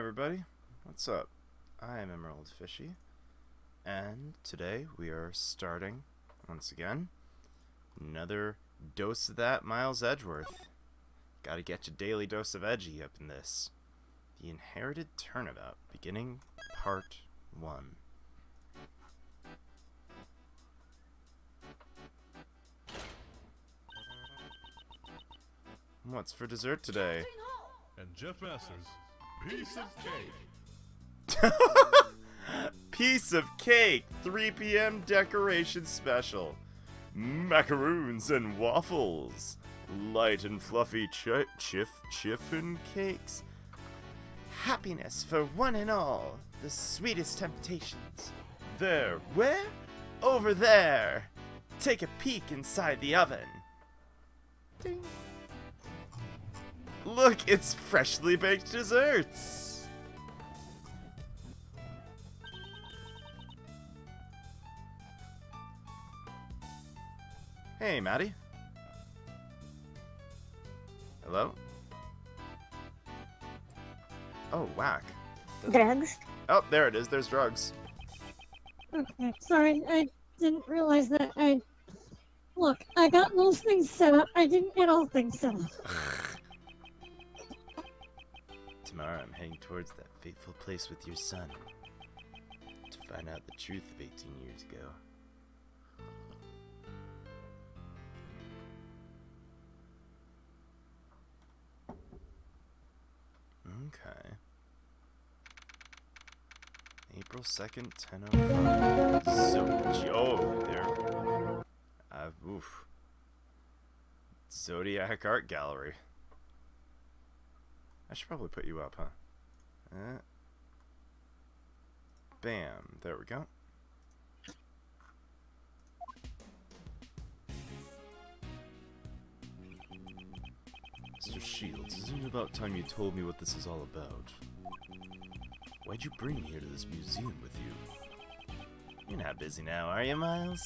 everybody, what's up? I am Emerald Fishy, and today we are starting, once again, another dose of that Miles Edgeworth. Gotta get your daily dose of edgy up in this. The Inherited Turnabout, beginning part 1. What's for dessert today? And Jeff Masters, piece of cake. Piece of cake, 3 p.m. decoration special. Macaroons and waffles. Light and fluffy chiffon cakes. Happiness for one and all. The sweetest temptations. There, where? Over there. Take a peek inside the oven. Ding. Look, it's freshly baked desserts. Hey, Maddie. Hello? Oh, whack. Drugs? Oh, there it is. There's drugs. Okay, sorry, I didn't realize that. Look, I got most things set up. I didn't get all things set up. Tomorrow I'm heading towards that fateful place with your son to find out the truth of 18 years ago. Okay. April 2nd, 10:05. So, there. Oof. Zodiac Art Gallery. I should probably put you up, huh? Bam. There we go. Mr. Shields, isn't it about time you told me what this is all about? Why'd you bring me here to this museum with you? You're not busy now, are you, Miles?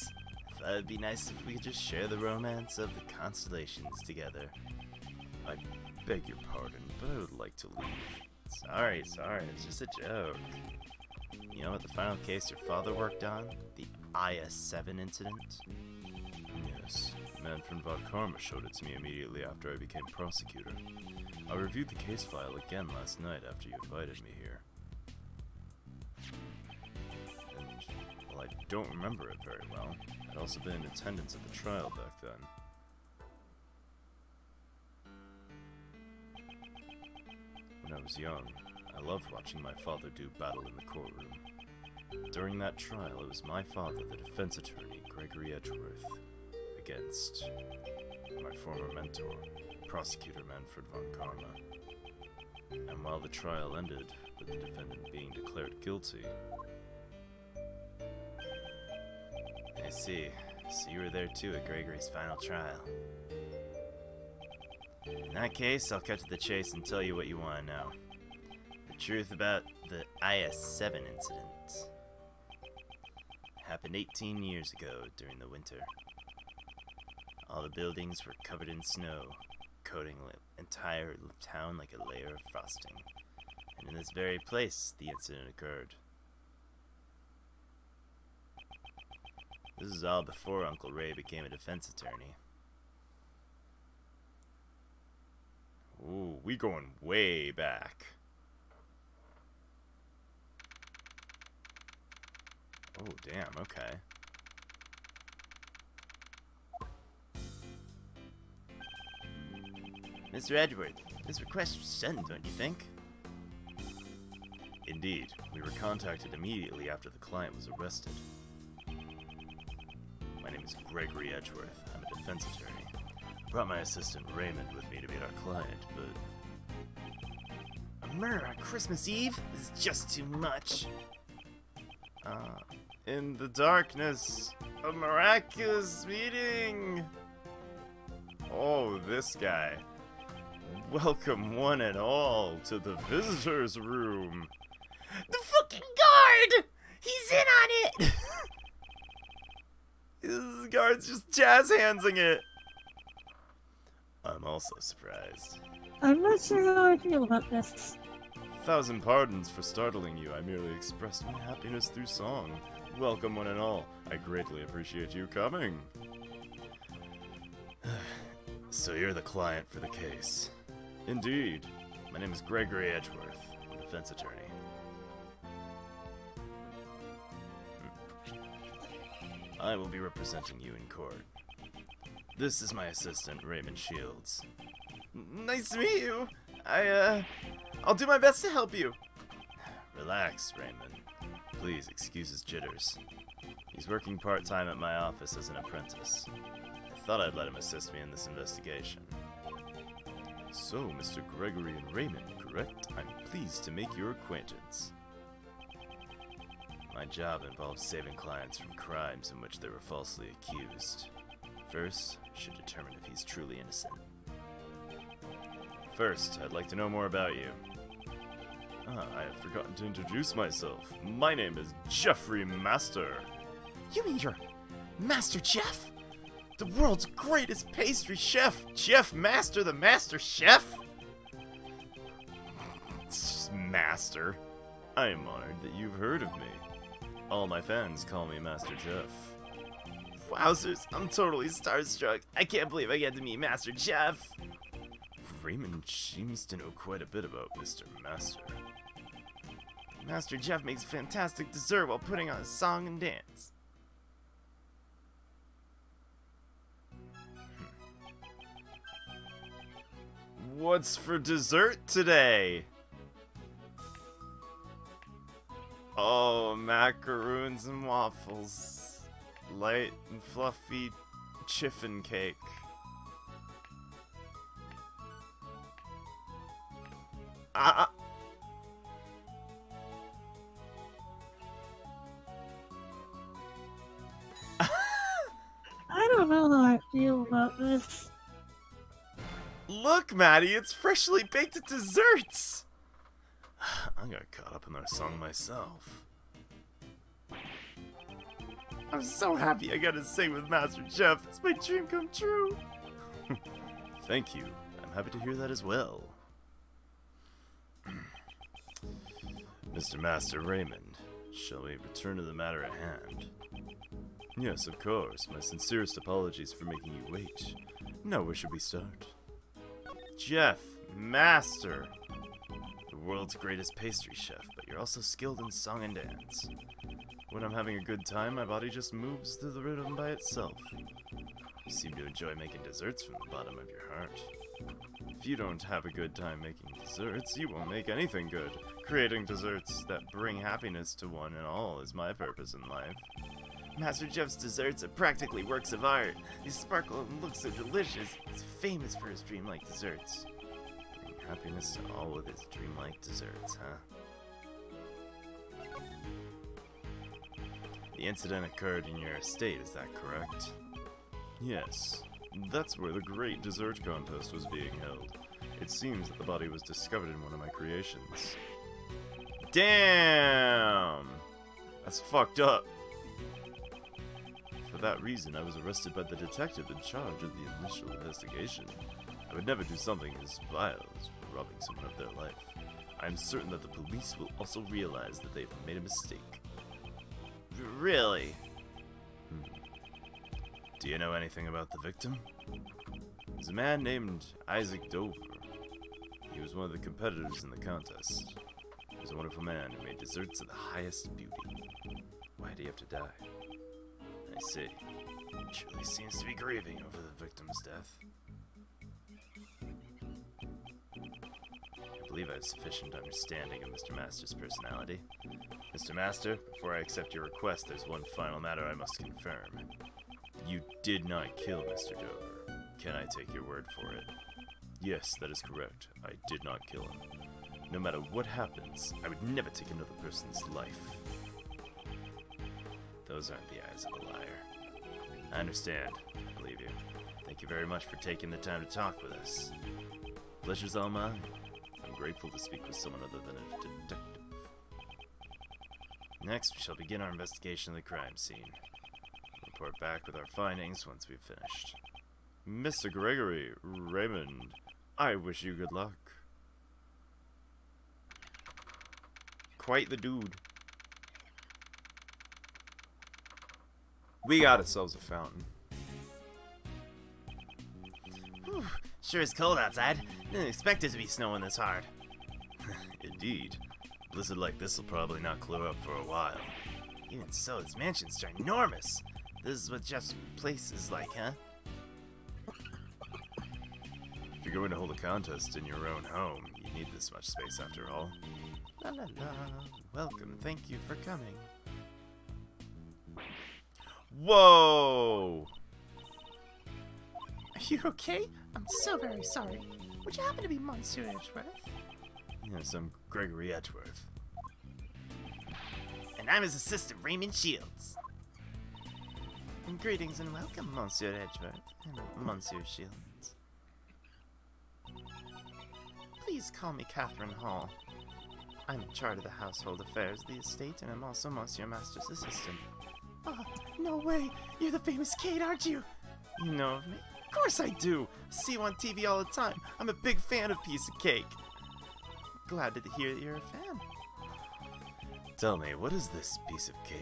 I thought it'd be nice if we could just share the romance of the constellations together. I beg your pardon, but I would like to leave. Sorry, it's just a joke. You know what the final case your father worked on? The IS-7 incident? Yes, the man from Von Karma showed it to me immediately after I became prosecutor. I reviewed the case file again last night after you invited me here. And, well, I don't remember it very well. I'd also been in attendance at the trial back then. When I was young, I loved watching my father do battle in the courtroom. During that trial, it was my father, the defense attorney, Gregory Edgeworth, against my former mentor, Prosecutor Manfred Von Karma. And while the trial ended with the defendant being declared guilty... I see. So you were there too at Gregory's final trial. In that case, I'll cut to the chase and tell you what you want to know. The truth about the IS-7 incident. It happened 18 years ago during the winter. All the buildings were covered in snow, coating the entire town like a layer of frosting. And in this very place, the incident occurred. This is all before Uncle Ray became a defense attorney. Ooh, we going way back. Oh, damn, okay. Mr. Edgeworth, this request was sent, don't you think? Indeed. We were contacted immediately after the client was arrested. My name is Gregory Edgeworth. I'm a defense attorney. Brought my assistant Raymond with me to meet our client, but... A murder on Christmas Eve? This is just too much. In the darkness, a miraculous meeting! Oh, this guy. Welcome one and all to the visitor's room. The fucking guard! He's in on it! The guard's just jazz-handsing it. I'm also surprised. I'm not sure how I feel about this. 1,000 pardons for startling you. I merely expressed my happiness through song. Welcome, one and all. I greatly appreciate you coming. So you're the client for the case. Indeed. My name is Gregory Edgeworth, a defense attorney. I will be representing you in court. This is my assistant, Raymond Shields. Nice to meet you. I'll do my best to help you. Relax, Raymond. Please excuse his jitters. He's working part-time at my office as an apprentice. I thought I'd let him assist me in this investigation. So, Mr. Gregory and Raymond, correct? I'm pleased to make your acquaintance. My job involves saving clients from crimes in which they were falsely accused. First, I should determine if he's truly innocent. First, I'd like to know more about you. I have forgotten to introduce myself. My name is Jeffrey Master. You mean you're Master Jeff? The world's greatest pastry chef, Jeff Master, the Master Chef? Master. I am honored that you've heard of me. All my fans call me Master Jeff. Wowzers, I'm totally starstruck. I can't believe I get to meet Master Jeff. Raymond seems to know quite a bit about Mr. Master. Master Jeff makes fantastic dessert while putting on a song and dance. What's for dessert today? Oh, macaroons and waffles. Light and fluffy chiffon cake. I don't know how I feel about this. Look, Maddie, it's freshly baked desserts! I got caught up in their song myself. I'm so happy I got to sing with Master Jeff. It's my dream come true. Thank you. I'm happy to hear that as well. Mr. Master Raymond, shall we return to the matter at hand? Yes, of course. My sincerest apologies for making you wait. Now, where should we start? Jeff, Master! The world's greatest pastry chef, but you're also skilled in song and dance. When I'm having a good time, my body just moves to the rhythm by itself. You seem to enjoy making desserts from the bottom of your heart. If you don't have a good time making desserts, you won't make anything good. Creating desserts that bring happiness to one and all is my purpose in life. Master Jeff's desserts are practically works of art. They sparkle and look so delicious. He's famous for his dreamlike desserts. Bring happiness to all with his dreamlike desserts, huh? The incident occurred in your estate, is that correct? Yes. That's where the great dessert contest was being held. It seems that the body was discovered in one of my creations. Damn! That's fucked up. For that reason, I was arrested by the detective in charge of the initial investigation. I would never do something as vile as robbing someone of their life. I am certain that the police will also realize that they've made a mistake. Really? Do you know anything about the victim? He's a man named Isaac Dover. He was one of the competitors in the contest. He was a wonderful man who made desserts of the highest beauty. Why did he have to die? I see. He truly seems to be grieving over the victim's death. I believe I have sufficient understanding of Mr. Master's personality. Mr. Master, before I accept your request, there's one final matter I must confirm. You did not kill Mr. Dover. Can I take your word for it? Yes, that is correct. I did not kill him. No matter what happens, I would never take another person's life. Those aren't the eyes of a liar. I understand. I believe you. Thank you very much for taking the time to talk with us. Pleasure's all mine. I'm grateful to speak with someone other than a detective. Next, we shall begin our investigation of the crime scene. Report back with our findings once we've finished. Mr. Gregory, Raymond, I wish you good luck. quite the dude. We got ourselves a fountain. Whew, sure is cold outside. Didn't expect it to be snowing this hard. Indeed. A blizzard like this will probably not clear up for a while. Even so, this mansion's ginormous. This is what Jeff's place is like, huh? If you're going to hold a contest in your own home, you need this much space after all. La la la. Welcome, thank you for coming. Whoa! Are you okay? I'm so very sorry. Would you happen to be Monsieur Edgeworth? Yes, I'm Gregory Edgeworth. And I'm his assistant, Raymond Shields. And greetings and welcome, Monsieur Edgeworth and Monsieur Shields. Please call me Catherine Hall. I'm in charge of the household affairs of the estate, and I'm also Monsieur Master's assistant. Oh, no way! You're the famous Kate, aren't you? You know of me? Of course I do! I see you on TV all the time. I'm a big fan of Piece of Cake. Glad to hear that you're a fan. Tell me, what is this piece of cake?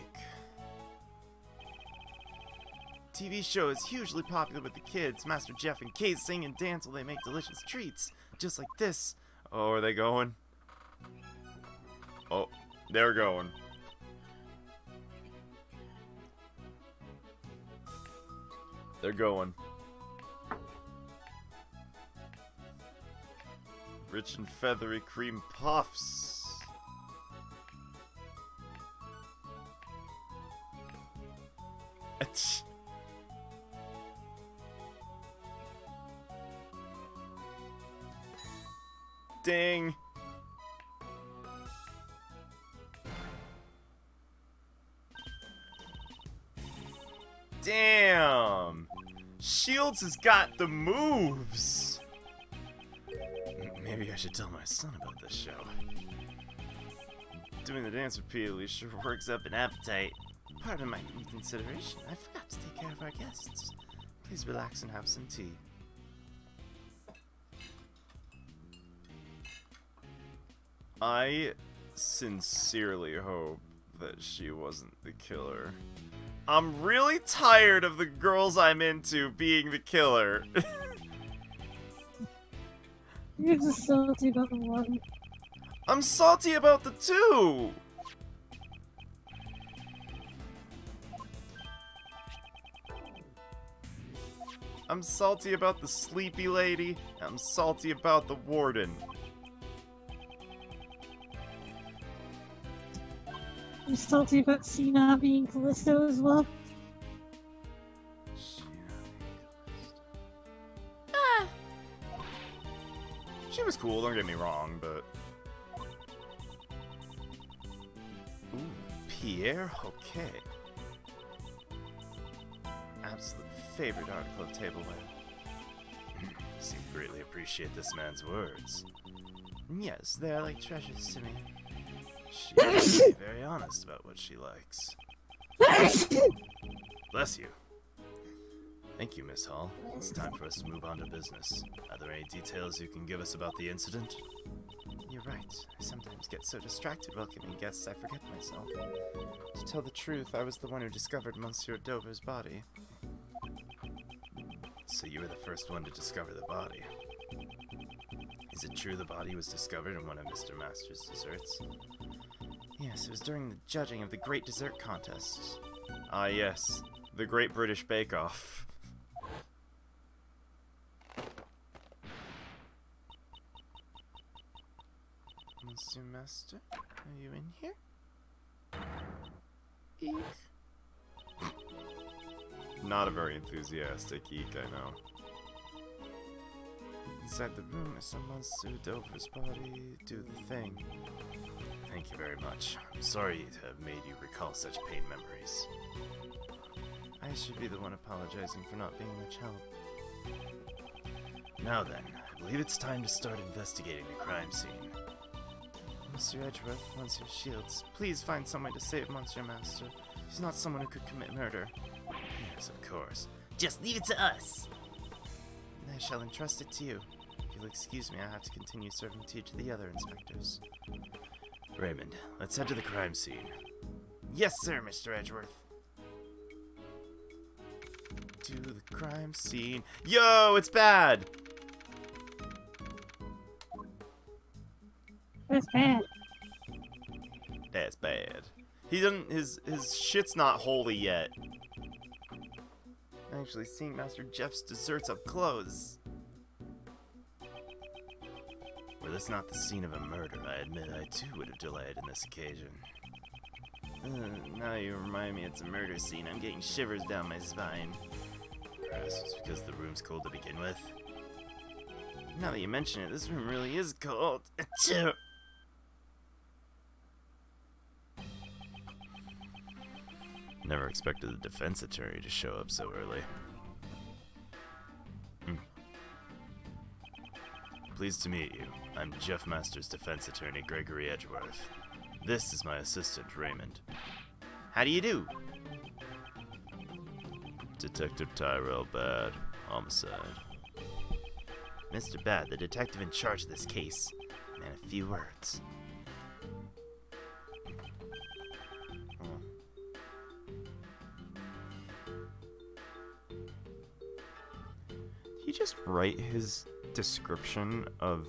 TV show is hugely popular with the kids. Master Jeff and Kate sing and dance while they make delicious treats. Just like this. Oh, are they going? Oh, they're going. They're going. Rich and feathery cream puffs. Achoo. Ding. Damn. Shields has got the moves. Maybe I should tell my son about this show. Doing the dance repeatedly sure works up an appetite. Pardon my inconsideration. I forgot to take care of our guests. Please relax and have some tea. I sincerely hope that she wasn't the killer. I'm really tired of the girls I'm into being the killer. You're just salty about the one. I'm salty about the two! I'm salty about the sleepy lady. I'm salty about the warden. I'm salty about she not being Callisto as well. She was cool, don't get me wrong, but... Ooh, Pierre Hoquet. Absolute favorite article of tableware. You seem to greatly appreciate this man's words. Yes, they are like treasures to me. She is very honest about what she likes. Bless you. Thank you, Miss Hall. It's time for us to move on to business. Are there any details you can give us about the incident? You're right. I sometimes get so distracted welcoming guests I forget myself. To tell the truth, I was the one who discovered Monsieur Dover's body. So you were the first one to discover the body. Is it true the body was discovered in one of Mr. Master's desserts? Yes, it was during the judging of the Great Dessert Contest. Ah yes, the Great British Bake Off. Monsieur Master, are you in here? Eek. Not a very enthusiastic eek, I know. Inside the room is some Monsieur Dover's body. Do the thing. Thank you very much. I'm sorry to have made you recall such pain memories. I should be the one apologizing for not being much help. Now then, I believe it's time to start investigating the crime scene. Monsieur Edgeworth, Monsieur Shields, please find some way to save Monsieur Master. He's not someone who could commit murder. Yes, of course. Just leave it to us. I shall entrust it to you. If you'll excuse me, I have to continue serving tea to the other inspectors. Raymond, let's head to the crime scene. Yes, sir, Mr. Edgeworth. To the crime scene. Yo, it's bad! That's bad. That's bad. He doesn't. His shit's not holy yet. Actually, seeing Master Jeff's desserts up close. Were this not the scene of a murder, I admit I too would have delayed in this occasion. Now you remind me it's a murder scene. I'm getting shivers down my spine. Perhaps it's because the room's cold to begin with. Now that you mention it, this room really is cold. Never expected the defense attorney to show up so early. Pleased to meet you. I'm Jeff Masters' defense attorney, Gregory Edgeworth. This is my assistant, Raymond. How do you do? Detective Tyrell Bad. Homicide. Mr. Bad, the detective in charge of this case. And a few words. Did he just write his description of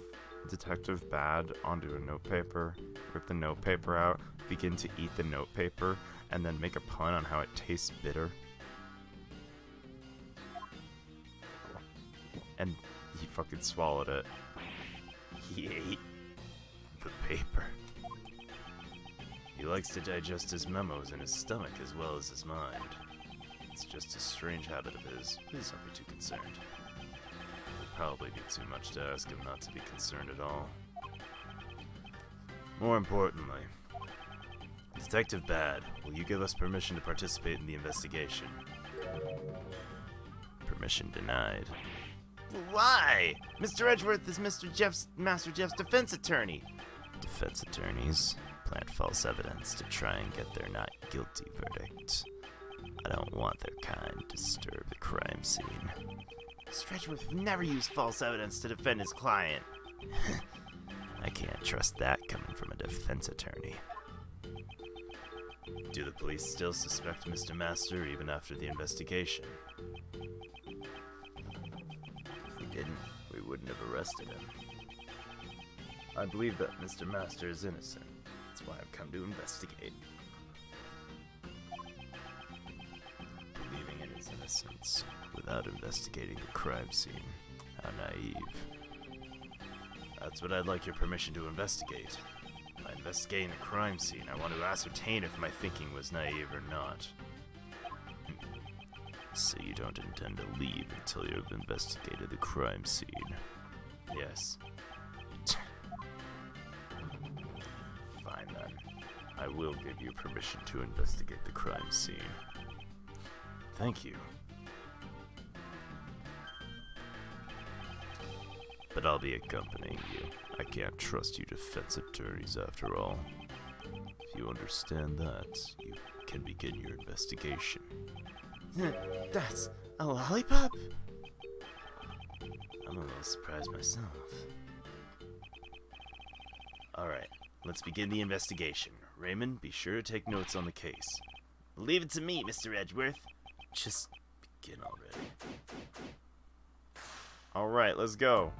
Detective Bad onto a notepaper, rip the notepaper out, begin to eat the notepaper, and then make a pun on how it tastes bitter? And he fucking swallowed it. He ate the paper. He likes to digest his memos in his stomach as well as his mind. It's just a strange habit of his. Please don't be too concerned. It would probably be too much to ask him not to be concerned at all. More importantly, Detective Bad, will you give us permission to participate in the investigation? Permission denied. Why? Mr. Edgeworth is Master Jeff's defense attorney. Defense attorneys plant false evidence to try and get their not guilty verdict. I don't want their kind to disturb the crime scene. Mr. Edgeworth would never use false evidence to defend his client. I can't trust that coming from a defense attorney. Do the police still suspect Mr. Master even after the investigation? If we didn't, we wouldn't have arrested him. I believe that Mr. Master is innocent. That's why I've come to investigate. Believing in his innocence without investigating the crime scene. How naive. That's what I'd like your permission to investigate. By investigating the crime scene, I want to ascertain if my thinking was naive or not. So you don't intend to leave until you have investigated the crime scene? Yes. Fine then. I will give you permission to investigate the crime scene. Thank you. But I'll be accompanying you. I can't trust you defense attorneys after all. If you understand that, you can begin your investigation. That's a lollipop? I'm a little surprised myself. Alright, let's begin the investigation. Raymond, be sure to take notes on the case. Leave it to me, Mr. Edgeworth. Just begin already. Alright, let's go.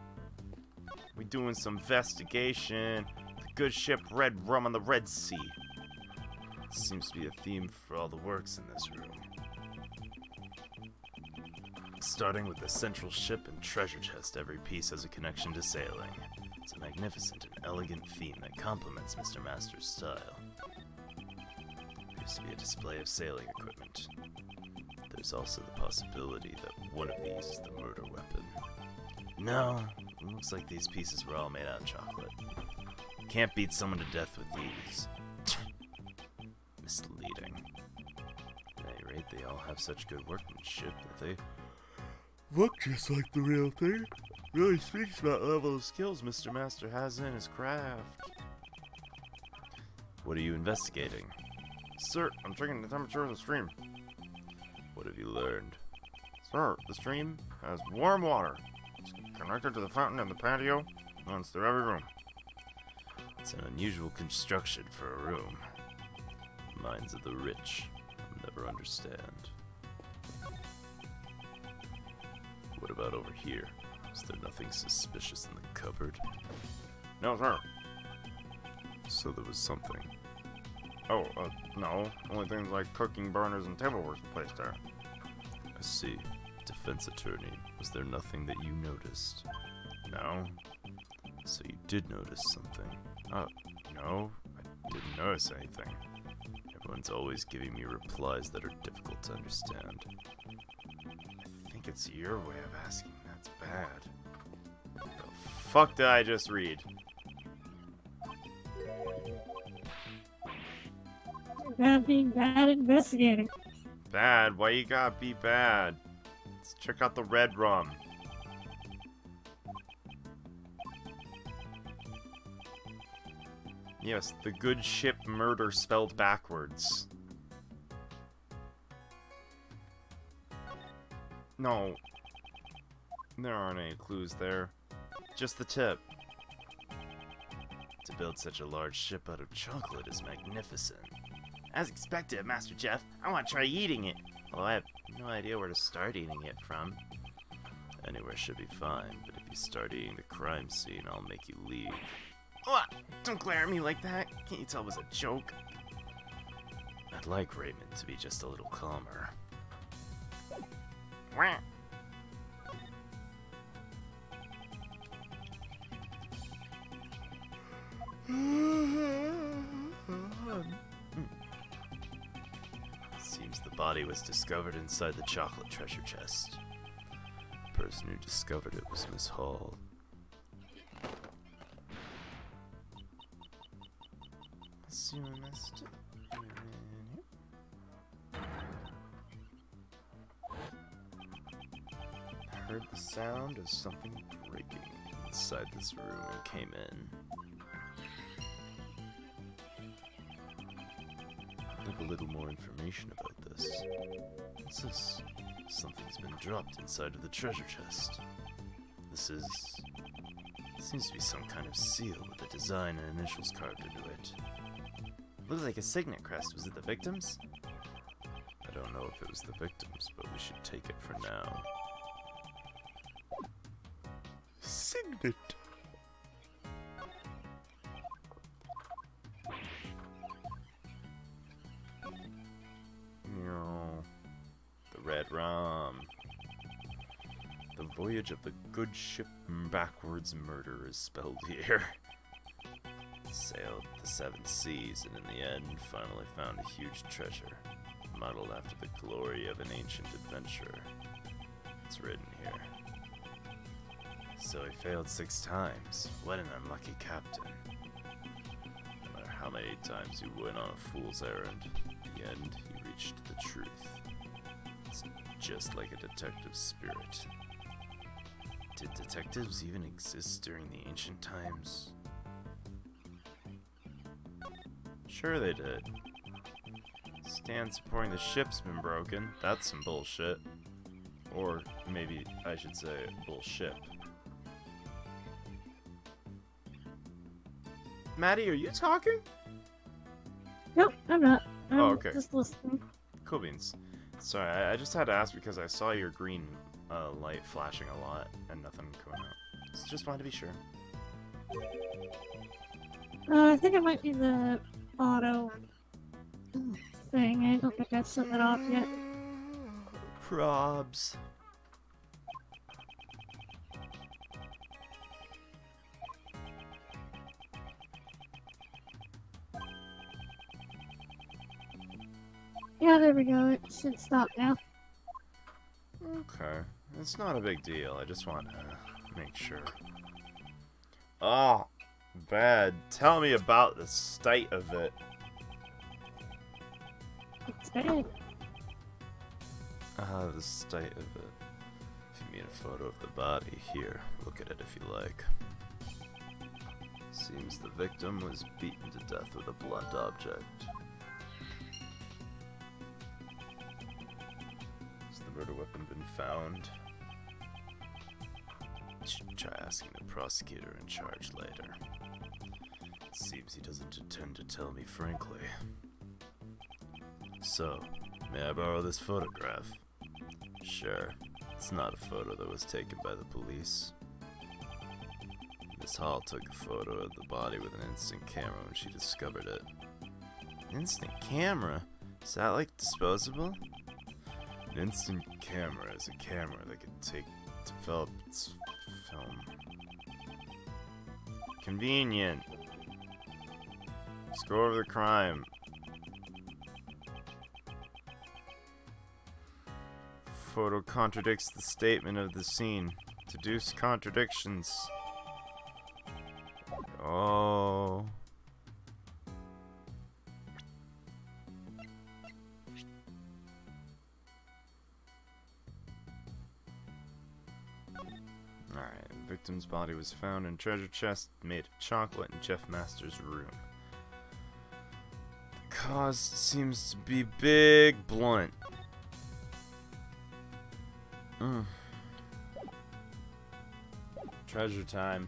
We doing some investigation. The good ship Red Rum on the Red Sea. Seems to be a theme for all the works in this room. Starting with the central ship and treasure chest, every piece has a connection to sailing. It's a magnificent and elegant theme that complements Mr. Master's style. Appears to be a display of sailing equipment. There's also the possibility that one of these is the murder weapon. No, it looks like these pieces were all made out of chocolate. Can't beat someone to death with these. Misleading. At any rate, they all have such good workmanship that they look just like the real thing. Really speaks about the level of skills Mr. Master has in his craft. What are you investigating? Sir, I'm checking the temperature of the stream. What have you learned? Sir, the stream has warm water. It's connected to the fountain in the patio, and runs through every room. It's It's an unusual construction for a room. Minds of the rich will never understand. What about over here? Is there nothing suspicious in the cupboard? No, sir. So there was something. Oh, no. Only things like cooking burners and tableware placed there. I see. Defense attorney, was there nothing that you noticed? No. So you did notice something. No. I didn't notice anything. Everyone's always giving me replies that are difficult to understand. I think it's your way of asking. That's bad. The fuck did I just read? Bad being bad investigating. Bad? Why you gotta be bad? Let's check out the red rum. Yes, the good ship murder spelled backwards. No. There aren't any clues there. Just the tip. To build such a large ship out of chocolate is magnificent. As expected, Master Jeff. I want to try eating it. Although I have no idea where to start eating it from. Anywhere should be fine, but if you start eating the crime scene, I'll make you leave. What? Don't glare at me like that. Can't you tell it was a joke? I'd like Raymond to be just a little calmer. Wah. Seems the body was discovered inside the chocolate treasure chest. The person who discovered it was Miss Hall. Let's see what I missed. I heard the sound of something breaking inside this room and came in. I'd like a little more information about this. What's this? Something's been dropped inside of the treasure chest. Seems to be some kind of seal with a design and initials carved into it. Looks like a signet crest. Was it the victim's? I don't know if it was the victims, but we should take it for now. Signet! The red rum. The voyage of the good ship backwards murder is spelled here. Sailed the 7 seas and in the end finally found a huge treasure, modeled after the glory of an ancient adventurer. It's written here. So he failed 6 times. What an unlucky captain. No matter how many times he went on a fool's errand, in the end he reached the truth. It's just like a detective spirit. Did detectives even exist during the ancient times? Sure they did. Stand supporting the ship's been broken. That's some bullshit. Or maybe I should say bullshit. Maddie, are you talking? Nope, I'm not. I'm okay. just listening. Cool beans. Sorry, I just had to ask because I saw your green light flashing a lot and nothing coming out. So just wanted to be sure. I think it might be the auto thing. I don't think I've set that off yet. Probs. Yeah, there we go. It should stop now. Okay. It's not a big deal. I just want to make sure. Oh, bad. Tell me about the state of it. It's bad. The state of it. If you mean a photo of the body, here, look at it if you like. Seems the victim was beaten to death with a blunt object. Has the murder weapon been found? Should try asking the prosecutor in charge later. Seems he doesn't intend to tell me frankly. So, may I borrow this photograph? Sure. It's not a photo that was taken by the police. Miss Hall took a photo of the body with an instant camera when she discovered it. Instant camera? Is that like disposable? An instant camera is a camera that can develop its film. Convenient. Let's go over the crime. Photo contradicts the statement of the scene. Deduce contradictions. Oh. Alright, victim's body was found in treasure chest made of chocolate in Jeff Masters' room. The cause seems to be big blunt. Treasure time.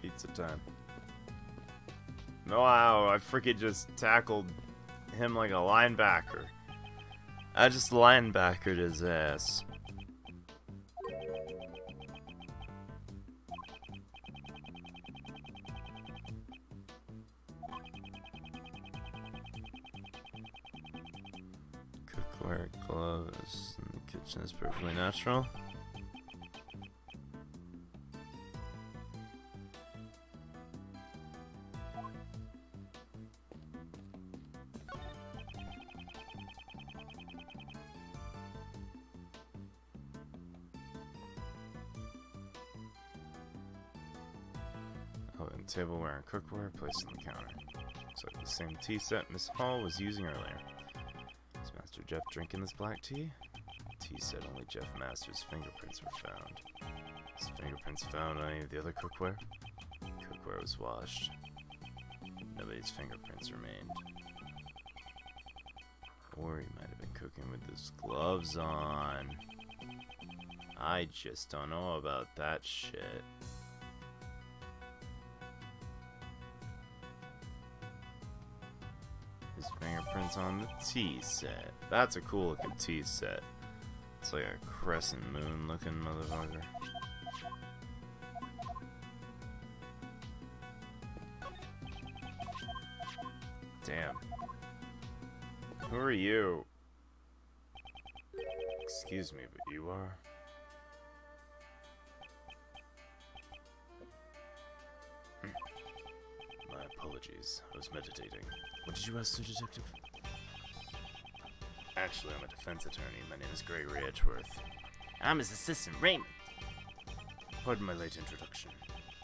Pizza time. Wow, I freaking just tackled him like a linebacker. I just linebackered his ass. Cookware, gloves, in the kitchen is perfectly natural. Tableware and cookware placed on the counter. Looks like the same tea set Miss Hall was using earlier. Is Master Jeff drinking this black tea? Tea set only Jeff Masters' fingerprints were found. His fingerprints found on any of the other cookware? Cookware was washed. Nobody's fingerprints remained. Or he might have been cooking with his gloves on. I just don't know about that shit. His fingerprints on the tea set. That's a cool looking tea set. It's like a crescent moon looking motherfucker. Damn. Who are you? Excuse me, but you are? My apologies. I was meditating. What did you ask, Sir Detective? Actually, I'm a defense attorney. My name is Gregory Edgeworth. I'm his assistant, Raymond. Pardon my late introduction.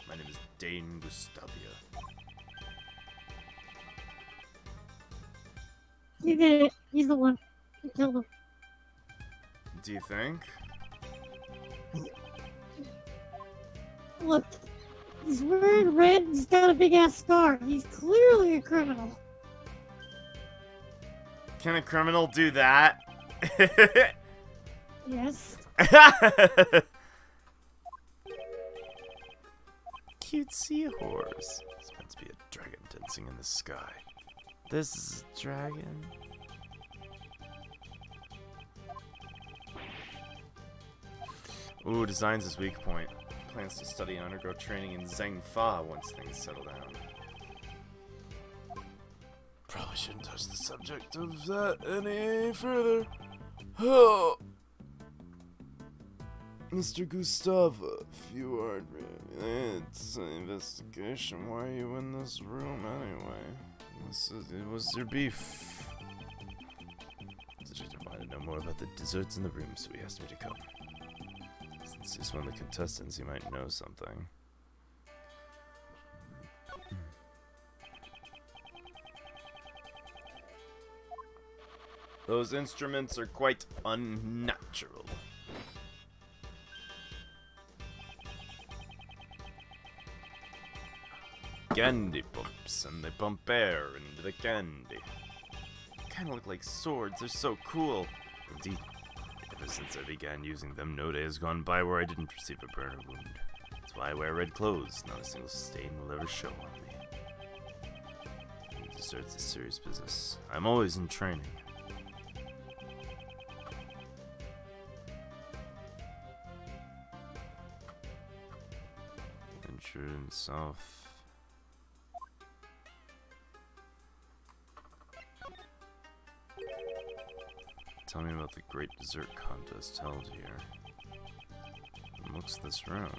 My name is Dane Gustavia. You did it. He's the one who killed him. Do you think? Look, he's wearing red and he's got a big ass scar. He's clearly a criminal. Can a criminal do that? Yes. Cute seahorse. It's meant to be a dragon dancing in the sky. This is a dragon. Ooh, design's his weak point. Plans to study and undergo training in Zheng Fa once things settle down. Probably shouldn't touch the subject of that any further. Oh. Mr. Gustava, if you aren't really, it's an investigation. Why are you in this room anyway? What's your beef? The detective wanted to know more about the desserts in the room, so he asked me to come. Since he's one of the contestants, he might know something. Those instruments are quite unnatural. Candy pumps, and they pump air into the candy. Kinda look like swords, they're so cool. Indeed, ever since I began using them, no day has gone by where I didn't receive a burn or wound. That's why I wear red clothes. Not a single stain will ever show on me. Desserts is serious business. I'm always in training. Venture himself. Tell me about the great dessert contest held here. And what's this room?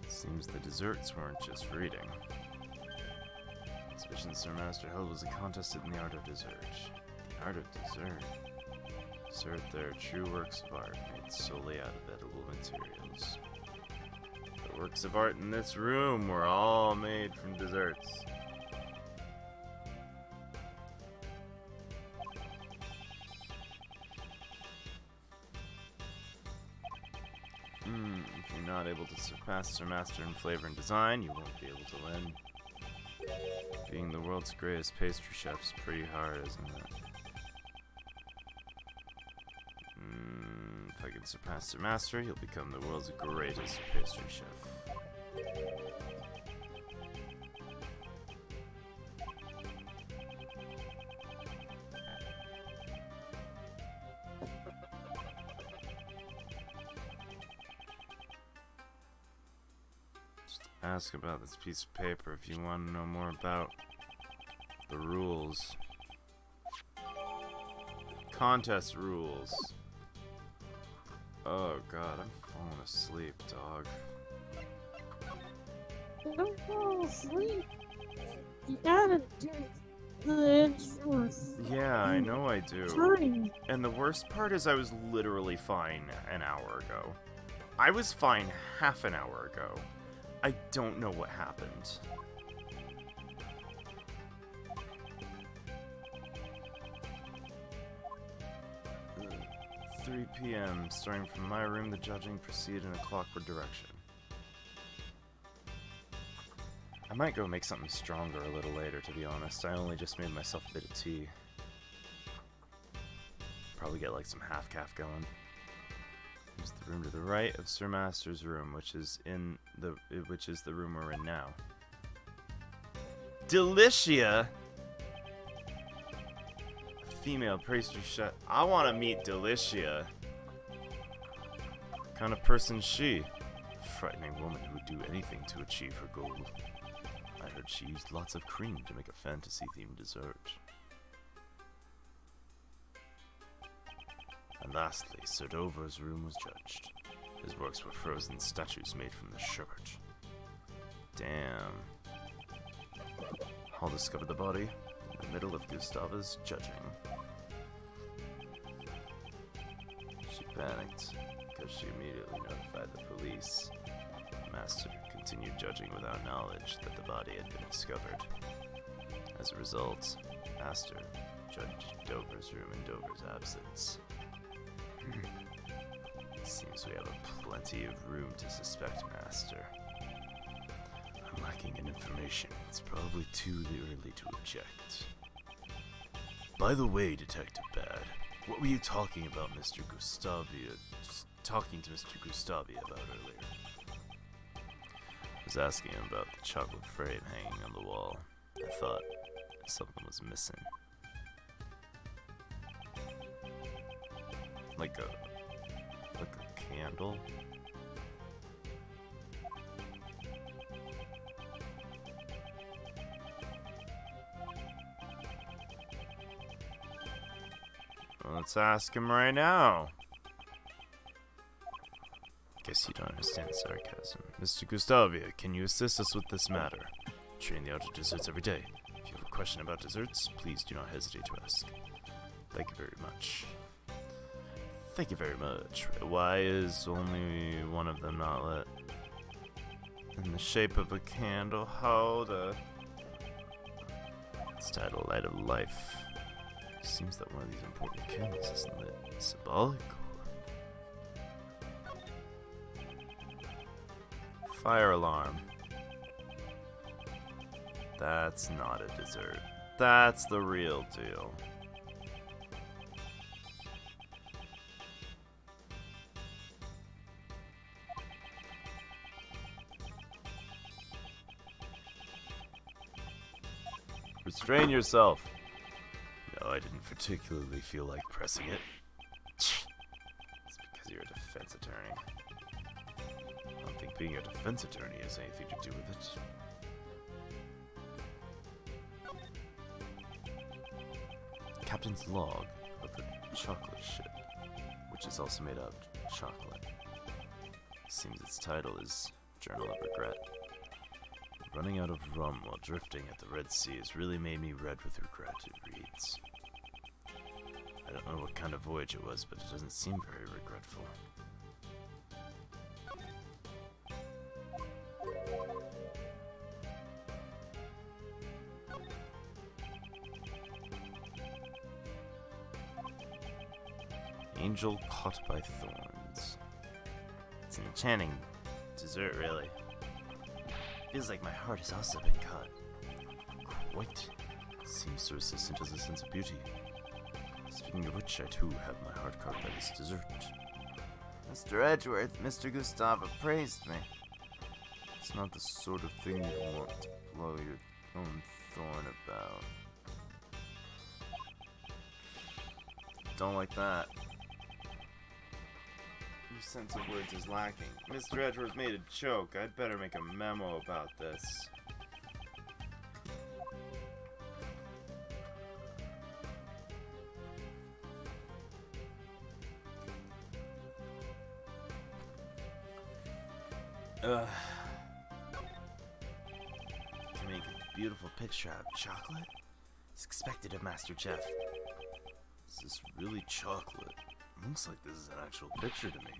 It seems the desserts weren't just for eating. The exhibition Sir Master held was a contest in the art of dessert. The art of dessert? Dessert, there are true works of art made solely out of edible materials. The works of art in this room were all made from desserts. If you're not able to surpass Sir Master in flavor and design, you won't be able to win. Being the world's greatest pastry chef's pretty hard, isn't it? If I can surpass Sir Master, he'll become the world's greatest pastry chef. Just ask about this piece of paper if you want to know more about the rules. Contest rules. Oh god, I'm falling asleep, dog. Don't fall asleep. You gotta do the Edgeworth. Yeah, I know I do. Time. And the worst part is I was literally fine an hour ago. I was fine half an hour ago. I don't know what happened. 3 p.m. Starting from my room, the judging proceeded in a clockward direction. I might go make something stronger a little later, to be honest. I only just made myself a bit of tea. Probably get like some half-calf going. Here's the room to the right of Sir Master's room, which is the room we're in now. Delicia! Female pastry chef. I want to meet Delicia. What kind of person is she? A frightening woman who would do anything to achieve her goal. I heard she used lots of cream to make a fantasy-themed dessert. And lastly, Sir Dover's room was judged. His works were frozen statues made from the sherbet. Damn. Hall discovered the body in the middle of Gustava's judging. She panicked because she immediately notified the police. Master continued judging without knowledge that the body had been discovered. As a result, Master judged Dover's room in Dover's absence. Seems we have plenty of room to suspect Master. I'm lacking in information. It's probably too early to object. By the way, Detective Bad, what were you talking about Mr. Gustavia? Talking to Mr. Gustavia about earlier? I was asking him about the chocolate frame hanging on the wall. I thought something was missing. Like a candle? Well, let's ask him right now. Guess you don't understand sarcasm. Mr. Gustavia, can you assist us with this matter? Train the art of desserts every day. If you have a question about desserts, please do not hesitate to ask. Thank you very much. Thank you very much. Why is only one of them not lit? In the shape of a candle. How the... It's titled Light of Life. Seems that one of these important candles isn't lit. Symbolic? Fire alarm. That's not a dessert. That's the real deal. Restrain yourself. No, I didn't particularly feel like pressing it. It's because you're a defense attorney. I don't think being a defense attorney has anything to do with it. Captain's log of the chocolate ship, which is also made out of chocolate. Seems its title is Journal of Regret. Running out of rum while drifting at the Red Sea has really made me red with regret, it reads. I don't know what kind of voyage it was, but it doesn't seem very regretful. Angel caught by thorns. It's an enchanting dessert, really. Feels like my heart has also been caught. Quite. Seems so resistant as a sense of beauty. Speaking of which, I too have my heart caught by this dessert. Mr. Edgeworth, Mr. Gustav appraised me. It's not the sort of thing you want to blow your own thorn about. Don't like that. Your sense of words is lacking. Mr. Edgeworth made a joke. I'd better make a memo about this. To make a beautiful picture out of chocolate? It's expected of Master Jeff. Is this really chocolate? Looks like this is an actual picture to me.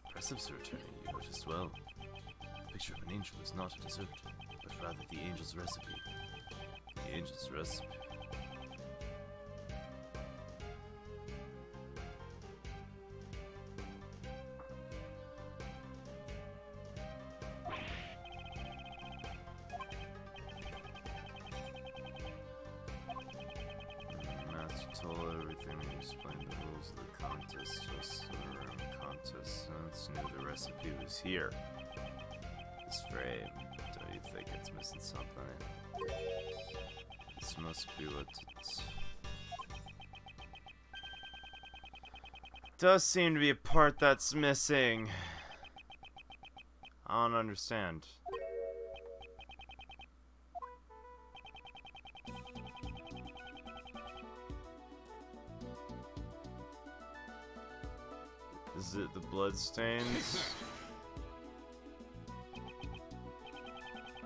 Impressive, Sir Attorney, you noticed well. The picture of an angel is not a dessert, but rather the angel's recipe. The angel's recipe. Master told everything and explained the rules of the contest, just around the contest, since knew the recipe was here. This frame, don't you think it's missing something? This must be what it does seem to be a part that's missing. I don't understand. Is it the bloodstains?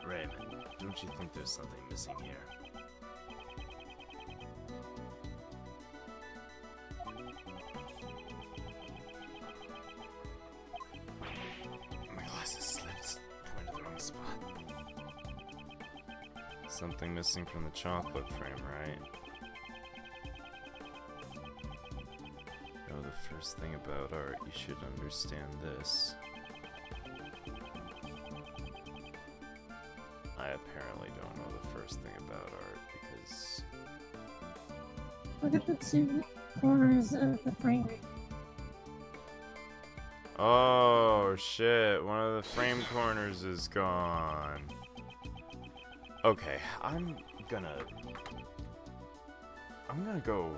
Raymond, don't you think there's something missing here? My glasses slipped. Pointed the wrong spot. Something missing from the chocolate frame, right? The first thing about art, you should understand this. I apparently don't know the first thing about art because... Look at the two corners of the frame. Oh shit, one of the frame corners is gone. Okay, I'm gonna go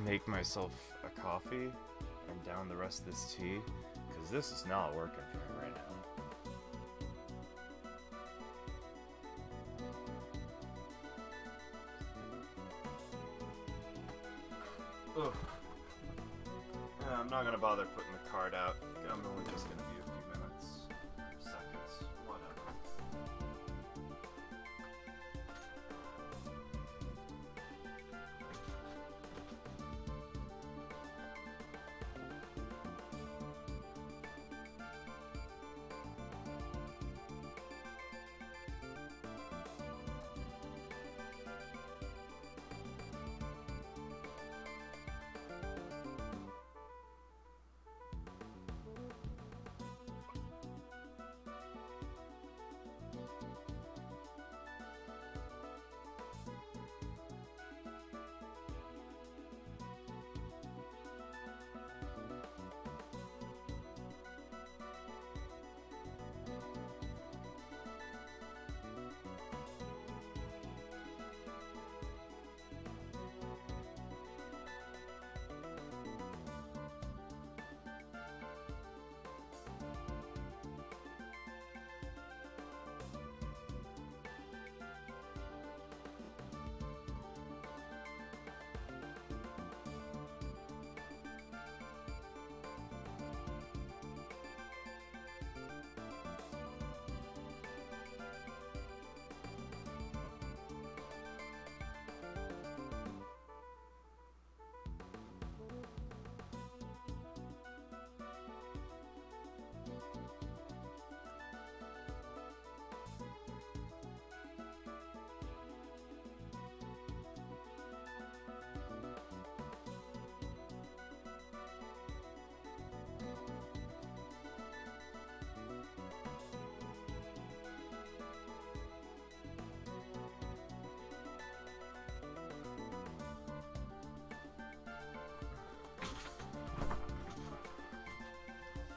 make myself a coffee and down the rest of this tea, because this is not working for me right now. Ugh. Yeah, I'm not gonna bother putting the card out. I'm only just gonna be a few minutes, seconds, whatever.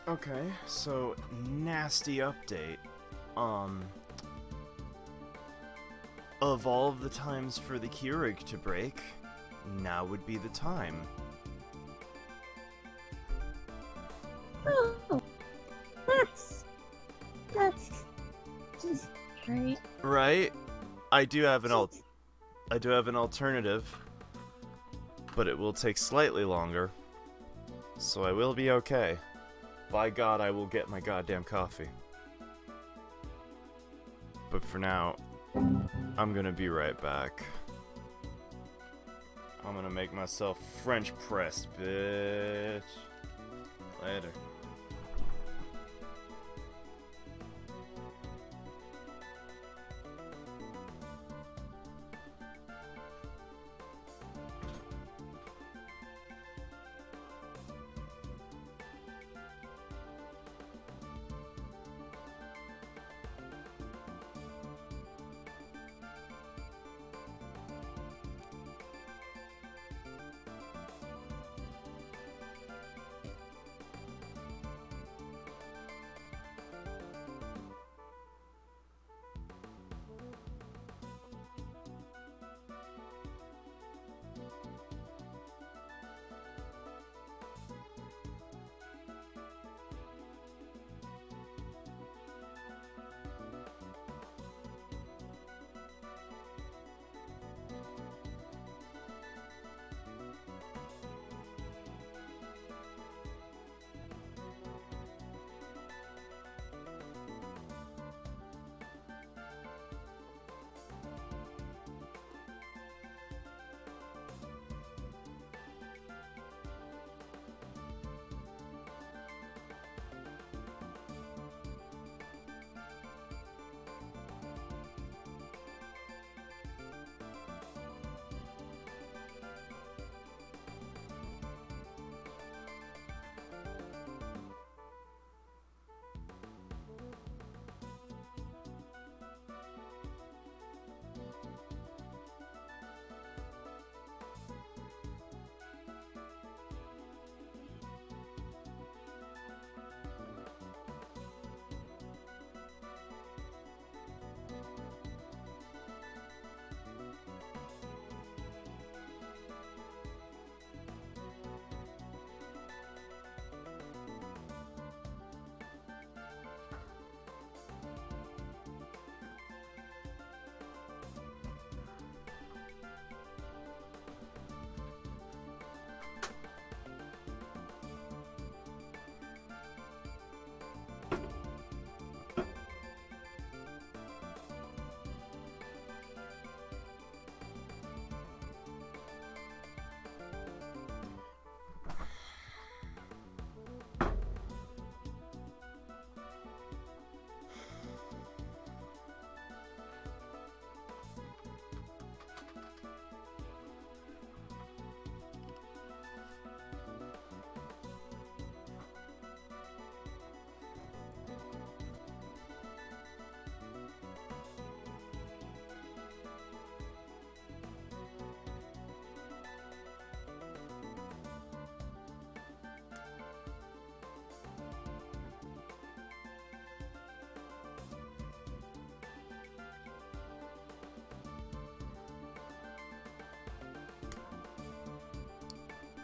Okay, so nasty update. Of all of the times for the Keurig to break, now would be the time. Oh, that's just great. Right? I do have an alternative, but it will take slightly longer. So I will be okay. By God, I will get my goddamn coffee. But for now, I'm gonna be right back. I'm gonna make myself French pressed, bitch. Later.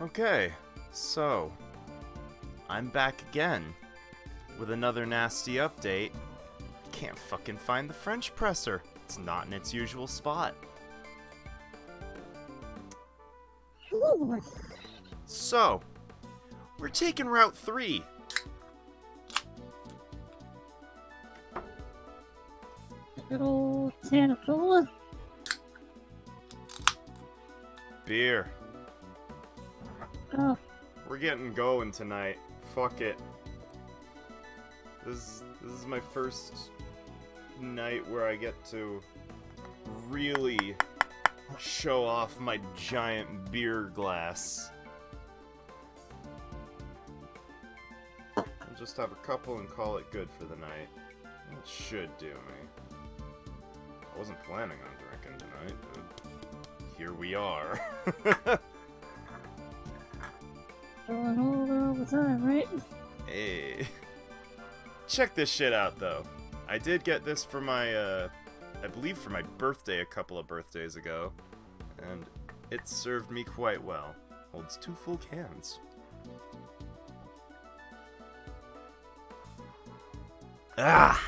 Okay, so I'm back again with another nasty update. I can't fucking find the French presser. It's not in its usual spot. Ooh, So, we're taking Route 3. good old can of cola. Beer. Oh, We're getting going tonight. Fuck it. This is my first night where I get to really show off my giant beer glass. I'll just have a couple and call it good for the night. It should do me. I wasn't planning on drinking tonight, but here we are. growing older all the time, right? Hey. Check this shit out, though. I did get this for my, I believe for my birthday a couple of birthdays ago. And it served me quite well. Holds 2 full cans. Ah!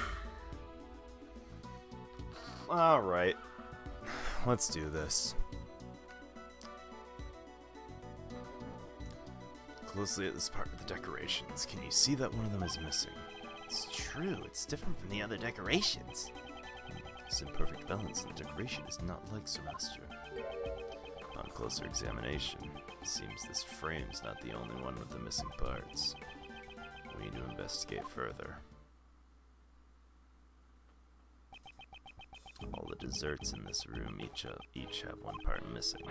Alright. Let's do this. Closely at this part of the decorations. Can you see that one of them is missing? It's true, it's different from the other decorations. This imperfect balance in the decoration is not like Sir Master. On closer examination, it seems this frame's not the only one with the missing parts. We need to investigate further. All the desserts in this room each have one part missing.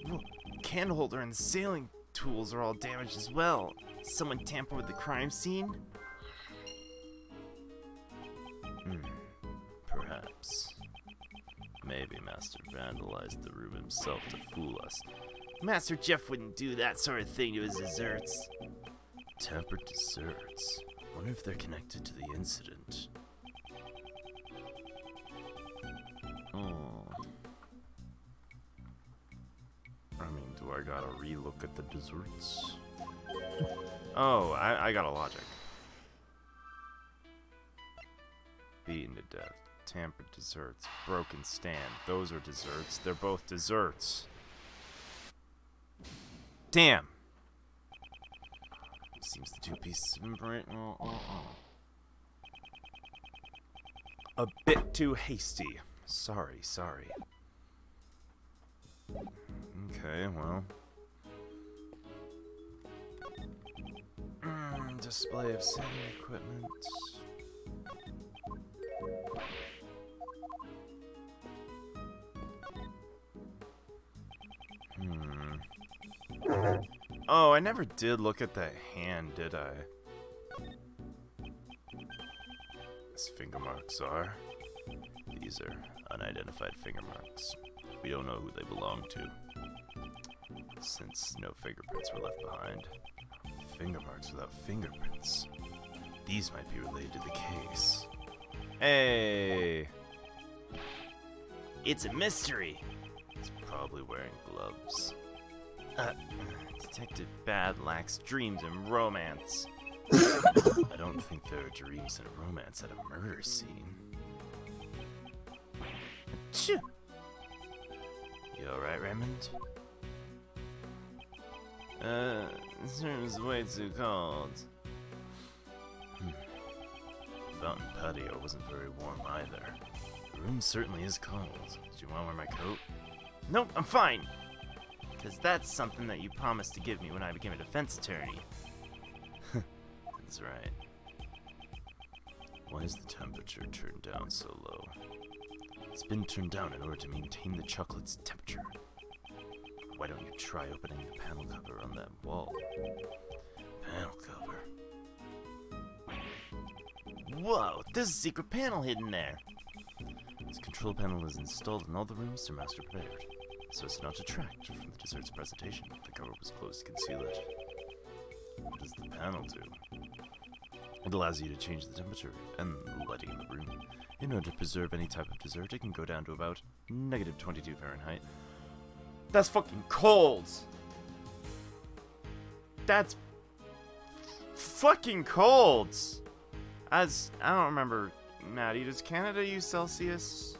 Well, candle holder and sailing tools are all damaged as well. Someone tampered with the crime scene? Perhaps. Maybe Master vandalized the room himself to fool us. Master Jeff wouldn't do that sort of thing to his desserts. Tampered desserts? Wonder if they're connected to the incident. I mean, do I gotta re-look at the desserts? Oh, I got a logic. Beaten to death. Tampered desserts. Broken stand. Those are desserts. They're both desserts. Damn! Seems the 2 pieces have been burnt. A bit too hasty. Sorry. Okay, well. Display of sailing equipment. Oh, I never did look at that hand, did I? As finger marks are. These are unidentified finger marks. We don't know who they belong to. Since no fingerprints were left behind. Finger marks without fingerprints. These might be related to the case. Hey! It's a mystery. He's probably wearing gloves. Detective Bad lacks dreams and romance. I don't think there are dreams and romance at a murder scene. Achoo! You alright, Raymond? This room's way too cold. Fountain patio wasn't very warm either. The room certainly is cold. Do you want to wear my coat? Nope, I'm fine. Because that's something that you promised to give me when I became a defense attorney. That's right. Why is the temperature turned down so low? It's been turned down in order to maintain the chocolate's temperature. Why don't you try opening the panel cover on that wall? Panel cover. Whoa, there's a secret panel hidden there. This control panel is installed in all the rooms Sir Master prepared, so as not to detract from the dessert's presentation. The cover was closed to conceal it. What does the panel do? It allows you to change the temperature and the lighting in the room. In order to preserve any type of dessert, it can go down to about -22 Fahrenheit. That's fucking cold. That's fucking cold. As I don't remember, Maddie, does Canada use Celsius?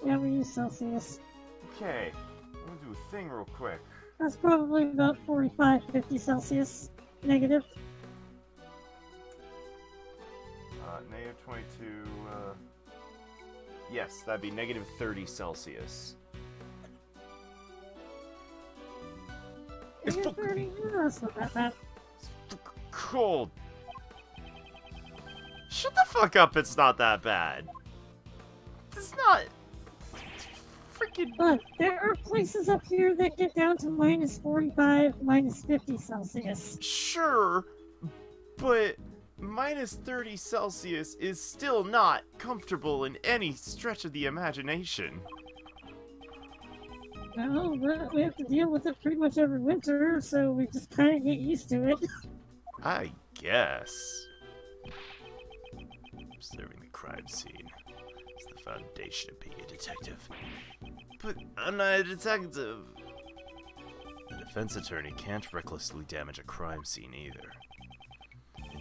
Yeah, we use Celsius. Okay, I'm gonna do a thing real quick. That's probably about 45, 50 Celsius. Negative. -22, yes, that'd be -30 Celsius. It's Negative 30? No, that's not that bad. cold. Shut the fuck up, it's not that bad. It's not. Freaking. But there are places up here that get down to -45, -50 Celsius. Sure, but -30 Celsius is still not comfortable in any stretch of the imagination. Well, we have to deal with it pretty much every winter, so we just kind of get used to it. I guess. Observing the crime scene is the foundation of being a detective. But I'm not a detective. The defense attorney can't recklessly damage a crime scene either.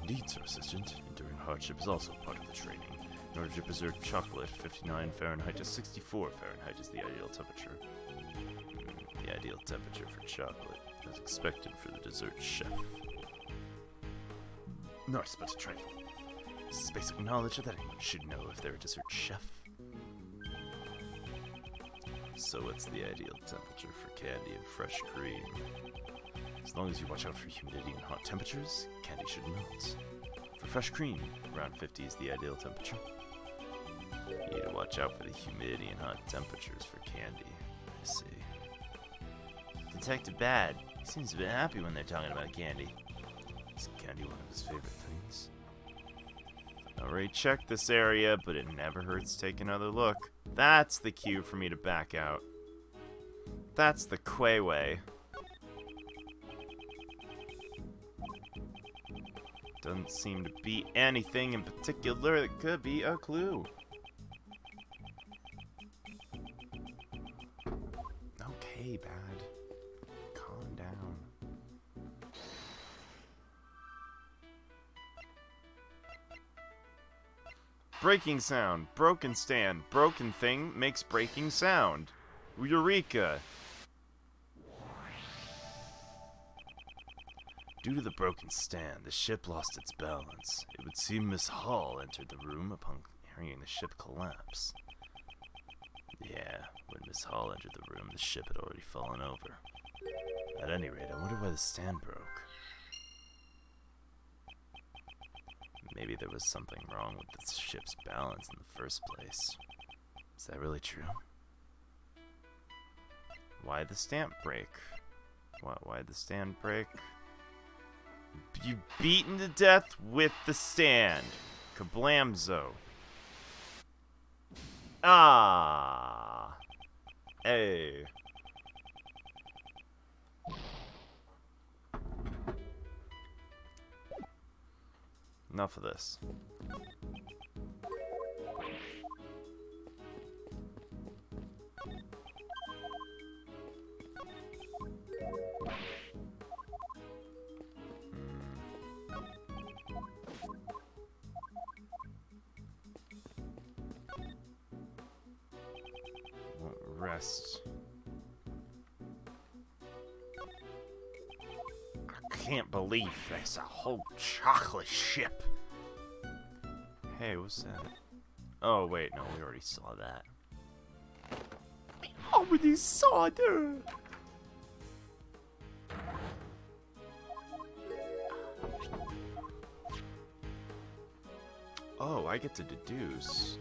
Indeed, Sir Assistant, enduring hardship is also part of the training. In order to preserve chocolate, 59 Fahrenheit to 64 Fahrenheit is the ideal temperature. The ideal temperature for chocolate, as expected for the dessert chef. Nice, but a trifle. This is basic knowledge that anyone should know if they're a dessert chef. So what's the ideal temperature for candy and fresh cream? As long as you watch out for humidity and hot temperatures, candy should melt. For fresh cream, around 50 is the ideal temperature. You need to watch out for the humidity and hot temperatures for candy. I see. Detective Bad. He seems a bit happy when they're talking about candy. Is candy one of his favorite things? I already checked this area, but it never hurts to take another look. That's the cue for me to back out. That's the Quay way. Doesn't seem to be anything in particular that could be a clue. Okay, Bad. Calm down. Breaking sound. Broken stand. Broken thing makes breaking sound. Eureka! Due to the broken stand, the ship lost its balance. It would seem Miss Hall entered the room upon hearing the ship collapse. Yeah, when Miss Hall entered the room, the ship had already fallen over. At any rate, I wonder why the stand broke. Maybe there was something wrong with the ship's balance in the first place. Is that really true? Why the stand break? Why the stand break? You beaten to death with the stand. Kablamzo. Ah. Hey. Enough of this. Rest. I can't believe there's a whole chocolate ship. Hey, what's that? Oh, wait, no, we already saw that. We already saw that! Oh, I get to deduce.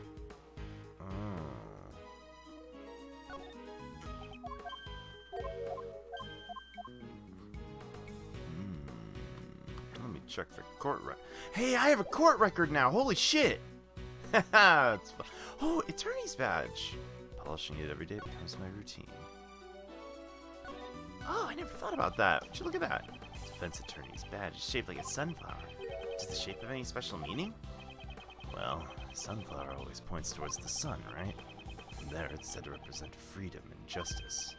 Check the court record. Hey, I have a court record now. Holy shit! Haha, it's fun. Oh, attorney's badge. Polishing it every day becomes my routine. Oh, I never thought about that. Would you look at that? Defense attorney's badge is shaped like a sunflower. Does the shape have any special meaning? Well, sunflower always points towards the sun, right? From there, it's said to represent freedom and justice.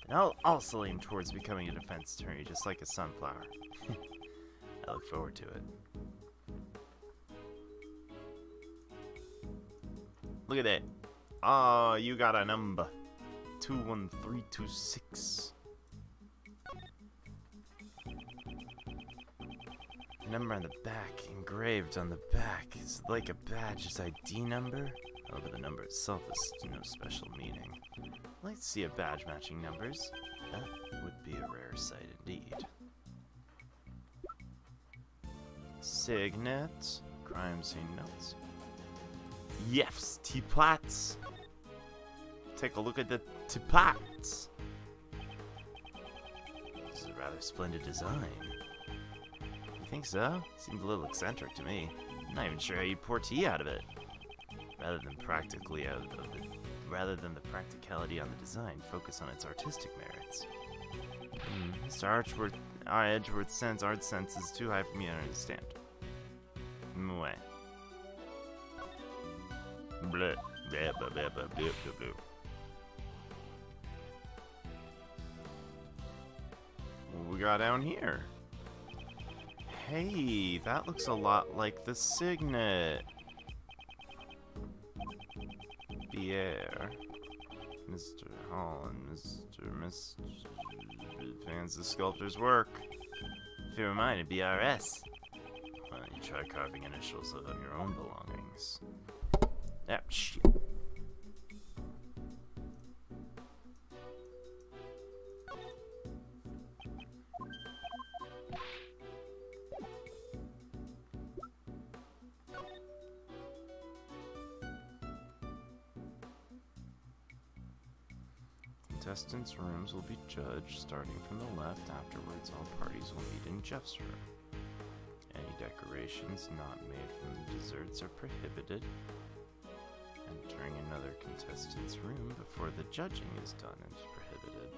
And I'll also aim towards becoming a defense attorney, just like a sunflower. I look forward to it. Look at that. Oh, you got a number. 21326. The number on the back, engraved on the back, is like a badge's ID number. However, the number itself is no special meaning. I'd like to see a badge matching numbers. That would be a rare sight indeed. Signet, crime scene notes. Yes, teapots. Take a look at the teapots. This is a rather splendid design. You think so? Seems a little eccentric to me. I'm not even sure how you'd pour tea out of it. Rather than the practicality on the design, focus on its artistic merits. Mr. our Edgeworth sense, art sense is too high for me to understand. Mwah. Blah, blah, blah, blah, blah, blah, blah. What we got down here? Hey, that looks a lot like the signet. Pierre. Mr. Holland, Mr. fans of sculptor's work. If you reminded BRS. Why don't you try carving initials on your own belongings? Ah, shit. Contestants' rooms will be judged starting from the left. Afterwards, all parties will meet in Jeff's room. Any decorations not made from the desserts are prohibited. Entering another contestant's room before the judging is done is prohibited.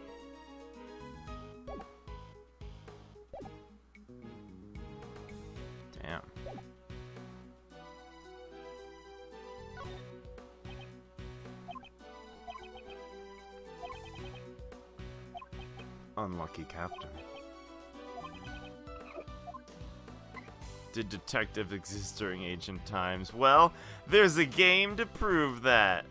Damn. Unlucky captain. Did detective exist during ancient times? Well, there's a game to prove that.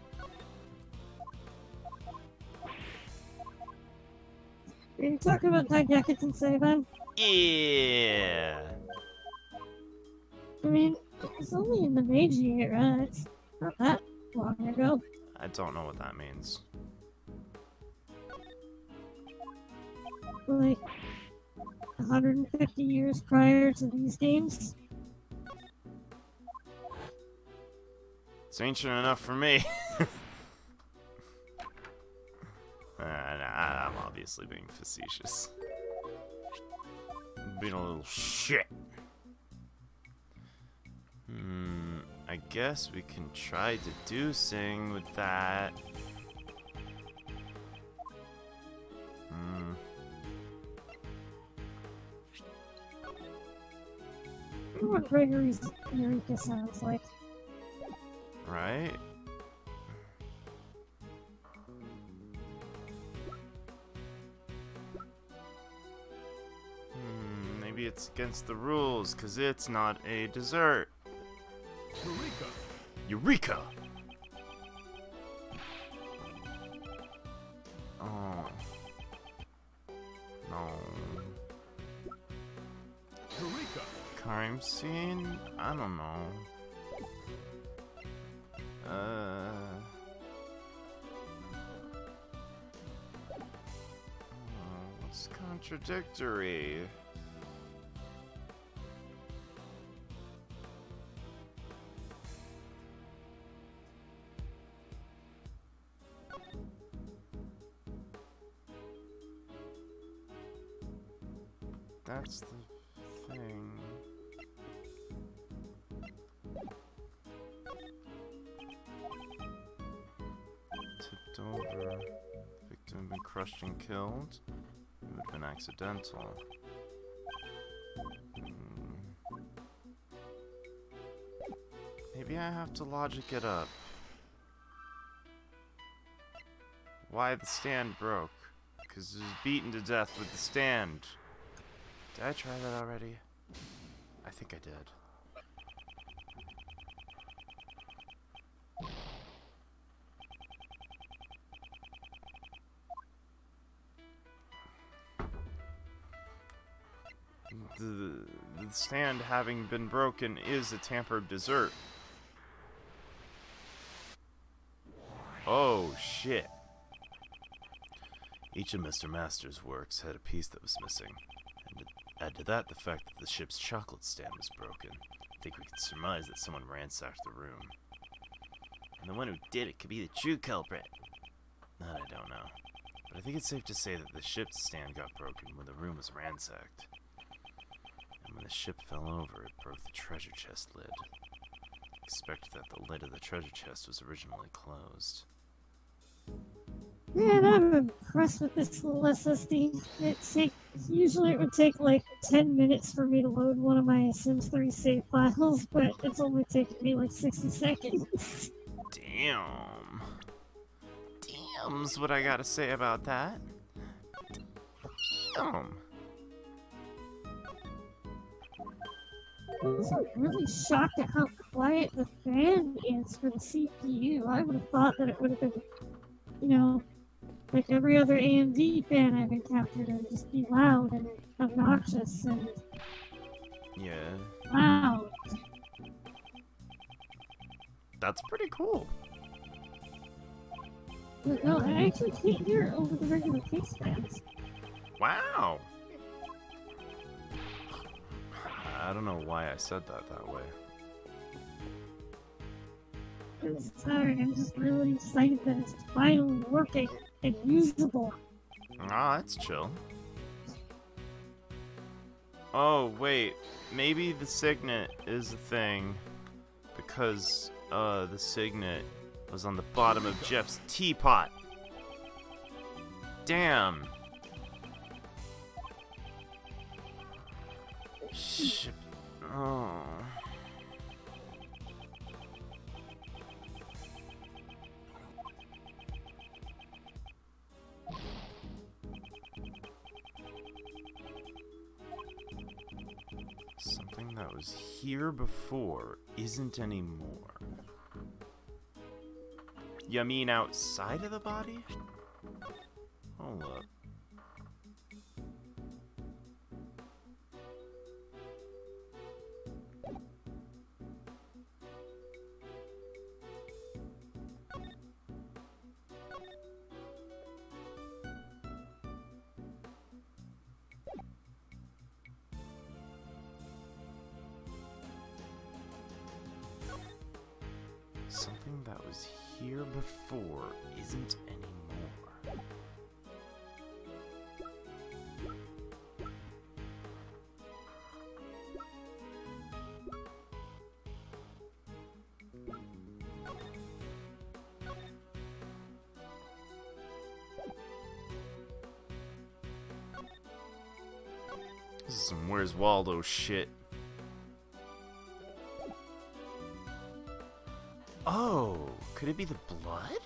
Are you talking about Didactic and Saban? Yeah. I mean, it's only in the Meiji era. It's not that long ago. I don't know what that means. Like 150 years prior to these games. It's ancient enough for me. I'm obviously being facetious. Being a little shit. I guess we can try deducing with that. I wonder what Gregory's Eureka sounds like. Right? Maybe it's against the rules, because it's not a dessert. Eureka! Eureka! Oh. No. Eureka! Crime scene? I don't know. What's contradictory? That's the thing. Tipped over. Victim been crushed and killed. It would have been accidental. Maybe I have to logic it up. Why the stand broke? Because it was beaten to death with the stand. Did I try that already? I think I did. The stand having been broken is a tampered dessert. Oh, shit. Each of Mr. Master's works had a piece that was missing. And add to that the fact that the ship's chocolate stand was broken. I think we could surmise that someone ransacked the room. And the one who did it could be the true culprit. That I don't know. But I think it's safe to say that the ship's stand got broken when the room was ransacked. And when the ship fell over, it broke the treasure chest lid. Expect that the lid of the treasure chest was originally closed. Man, I'm impressed with this little SSD. Usually it would take like 10 minutes for me to load one of my Sims 3 save files, but it's only taking me like 60 seconds. Damn. Damn's what I gotta say about that. Damn. I'm also really shocked at how quiet the fan is for the CPU. I would have thought that it would have been, you know, like every other AMD fan I've encountered, it would just be loud and obnoxious and Yeah. loud. That's pretty cool. But no, I actually can't hear it over the regular case fans. Wow. I don't know why I said that way. I'm sorry, I'm just really excited that it's finally working and usable. Ah, that's chill. Oh, wait. Maybe the signet is a thing. Because, the signet was on the bottom of Jeff's teapot. Damn. Shit. Oh. Something that was here before isn't anymore. You mean outside of the body? Hold up. Something that was here before isn't anymore. This is some Where's Waldo shit. Oh, could it be the blood?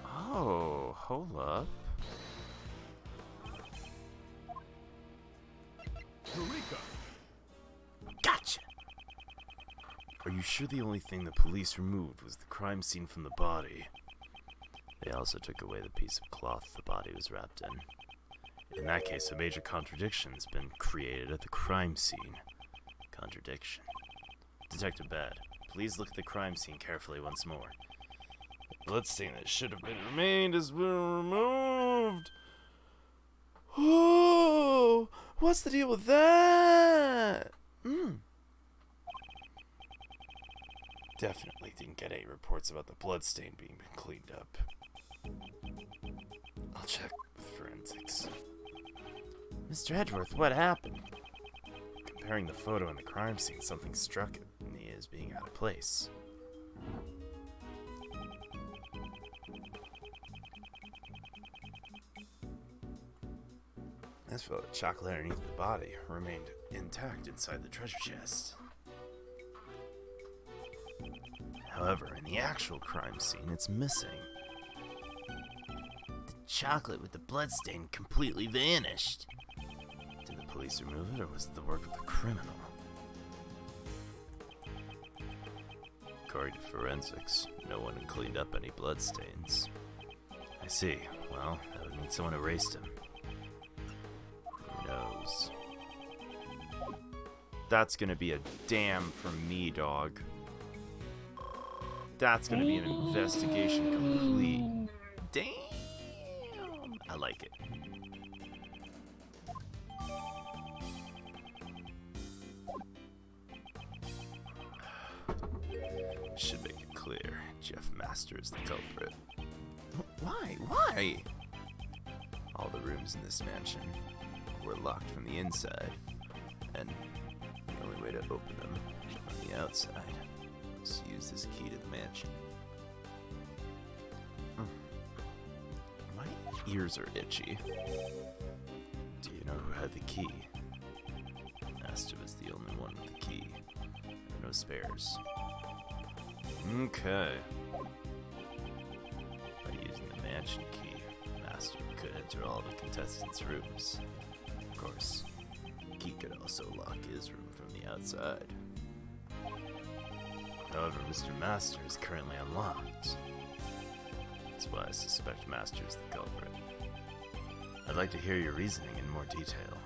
Oh, hold up. Eureka! Gotcha! Are you sure the only thing the police removed was the crime scene from the body? They also took away the piece of cloth the body was wrapped in. In that case, a major contradiction has been created at the crime scene. Contradiction. Detective Bad, please look at the crime scene carefully once more. The bloodstain that should have been remained has been removed. Oh, what's the deal with that? Definitely didn't get any reports about the bloodstain being cleaned up. I'll check with forensics. Mr. Edgeworth, what happened? Comparing the photo and the crime scene, something struck me as being out of place. This photo of chocolate underneath the body remained intact inside the treasure chest. However, in the actual crime scene, it's missing. The chocolate with the bloodstain completely vanished. Did the police remove it, or was it the work of the criminal? According to forensics, no one had cleaned up any bloodstains. I see. Well, that would mean someone erased him. Who knows? That's gonna be a damn from me, dog. That's gonna be an investigation complete. Damn! I like it. Should make it clear. Jeff Master is the culprit. Why? Why? All the rooms in this mansion were locked from the inside, and the only way to open them from the outside is to use this key to the mansion. ears are itchy. Do you know who had the key? Master was the only one with the key. There were no spares. Okay. By using the mansion key, Master could enter all the contestants' rooms. Of course, the key could also lock his room from the outside. However, Mr. Master is currently unlocked. That's why I suspect Master is the culprit. I'd like to hear your reasoning in more detail.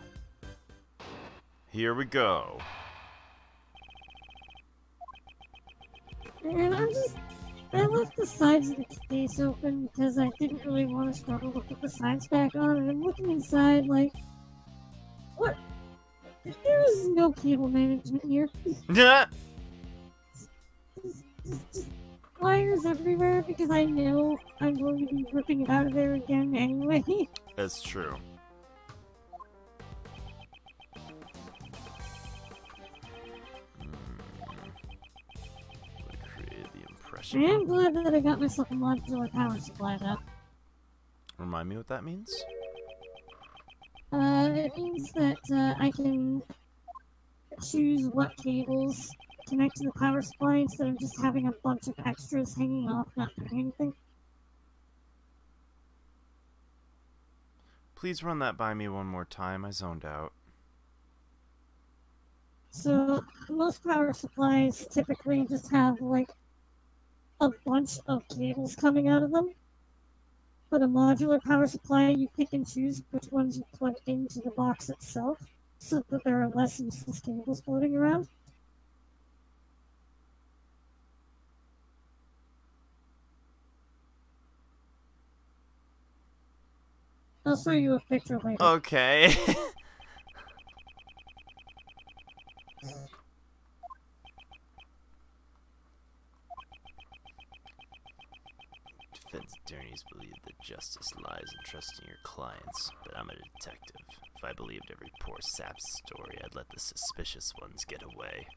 Here we go. And I left the sides of the case open because I didn't really want to struggle to put the sides back on, and I'm looking inside like, what? There is no cable management here. Just wires everywhere because I know I'm going to be ripping it out of there again anyway. That's true. Created the impression. I am glad that I got myself a modular power supply though. Remind me what that means? It means that I can choose what cables connect to the power supply instead of just having a bunch of extras hanging off, not doing anything. Please run that by me one more time. I zoned out. So, most power supplies typically just have, like, a bunch of cables coming out of them. But a modular power supply, you pick and choose which ones you plug into the box itself, so that there are less useless cables floating around. I'll show you a picture later. Okay. Defense attorneys believe that justice lies in trusting your clients, but I'm a detective. If I believed every poor sap's story, I'd let the suspicious ones get away.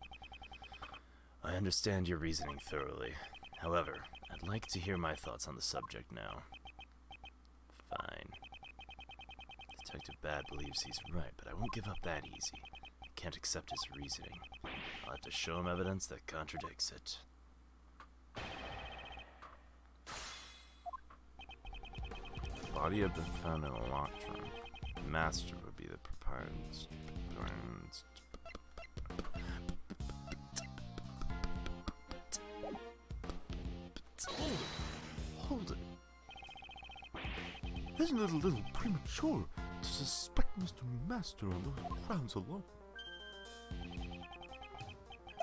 I understand your reasoning thoroughly. However, I'd like to hear my thoughts on the subject now. Fine. Detective Bad believes he's right, but I won't give up that easy. I can't accept his reasoning. I'll have to show him evidence that contradicts it. The body had been found in a locked room. The master would be the proprietor. Hold it. Isn't it a little premature to suspect Mr. Master on those grounds alone?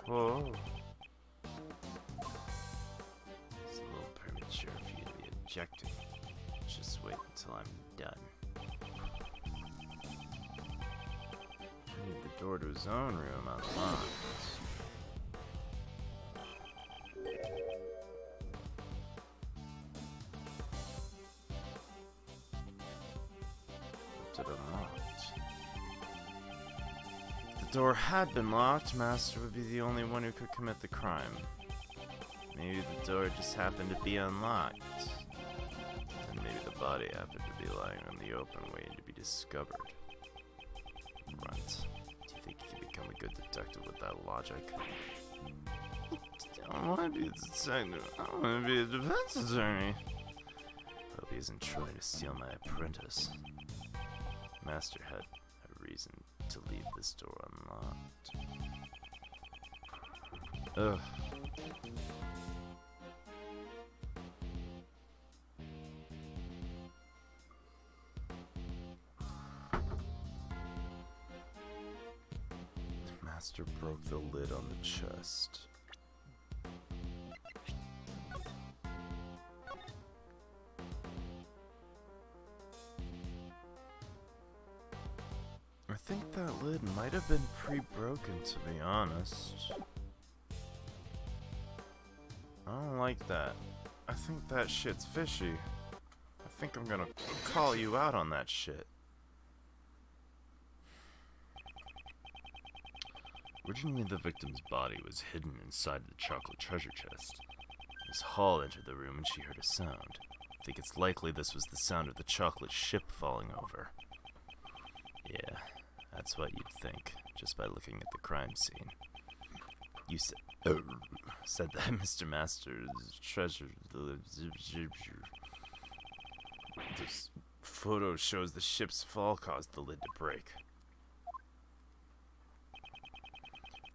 Whoa. It's a little premature for you to be objecting. Just wait until I'm done. I need the door to his own room unlocked. Left it unlocked. If the door had been locked, Master would be the only one who could commit the crime. Maybe the door just happened to be unlocked. And maybe the body happened to be lying on the open waiting to be discovered. Runt. Do you think you can become a good detective with that logic? I don't want to be a detective. I want to be a defense attorney. Hope he isn't trying to steal my apprentice. Master had a reason to leave this door unlocked. Ugh. Master broke the lid on the chest. I think that lid might have been pre-broken, to be honest. I don't like that. I think that shit's fishy. I think I'm gonna call you out on that shit. Originally, the victim's body was hidden inside the chocolate treasure chest. Miss Hall entered the room and she heard a sound. think it's likely this was the sound of the chocolate ship falling over. Yeah, that's what you'd think, just by looking at the crime scene. You said that Mr. Master's treasure... This photo shows the ship's fall caused the lid to break.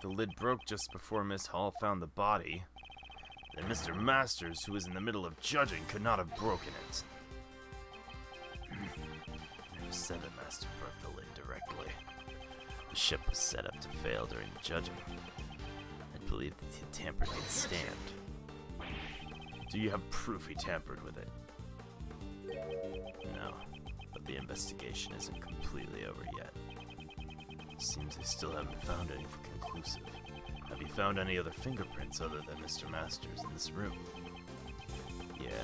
The lid broke just before Miss Hall found the body. Then Mr. Masters, who was in the middle of judging, could not have broken it. Never said that Master broke the lid directly. The ship was set up to fail during the judging. I believe that he tampered with the stand. Do you have proof he tampered with it? No, but the investigation isn't completely over yet. Seems they still haven't found anything conclusive. Have you found any other fingerprints other than Mr. Masters in this room? Yeah,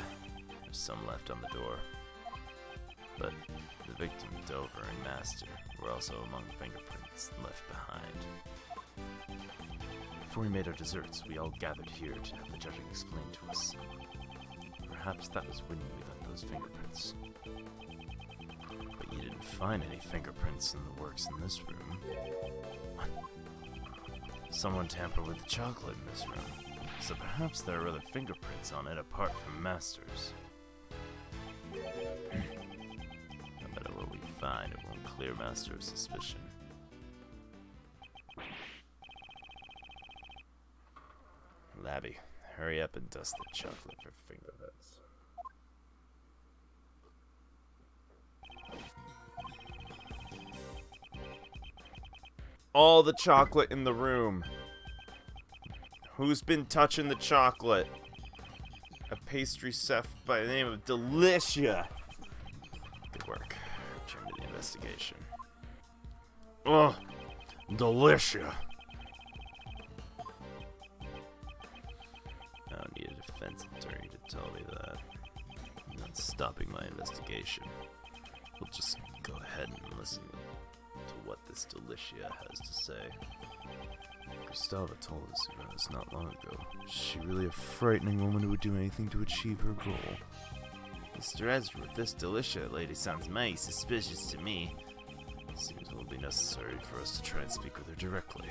there's some left on the door. But the victim, Dover, and Master were also among the fingerprints left behind. Before we made our desserts, we all gathered here to have the judging explained to us. Perhaps that was when we left those fingerprints. But you didn't find any fingerprints in the works in this room. What? Someone tampered with the chocolate in this room, so perhaps there are other fingerprints on it apart from Master's. No matter what we find, it won't clear Master of suspicion. Labby, hurry up and dust the chocolate for fingerprints. All the chocolate in the room. Who's been touching the chocolate? A pastry chef by the name of Delicia. Good work. Return to the investigation. Oh, Delicia. I don't need a defense attorney to tell me that. I'm not stopping my investigation. We'll just go ahead and listen to what this Delicia has to say. Gustava told us about this not long ago. Is she really a frightening woman who would do anything to achieve her goal? Mr. Edgeworth, this Delicia lady sounds mighty suspicious to me. Seems it will be necessary for us to try and speak with her directly.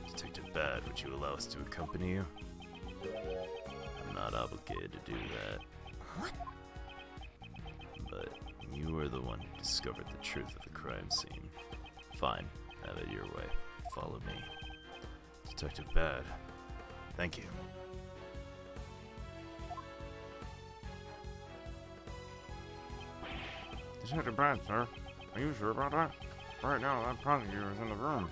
Detective Bad, would you allow us to accompany you? I'm not obligated to do that. What? But you were the one who discovered the truth of the crime scene. Fine, have it your way. Follow me. Detective Bad. Thank you. Detective Bad, sir. Are you sure about that? Right now, that prosecutor is in the room.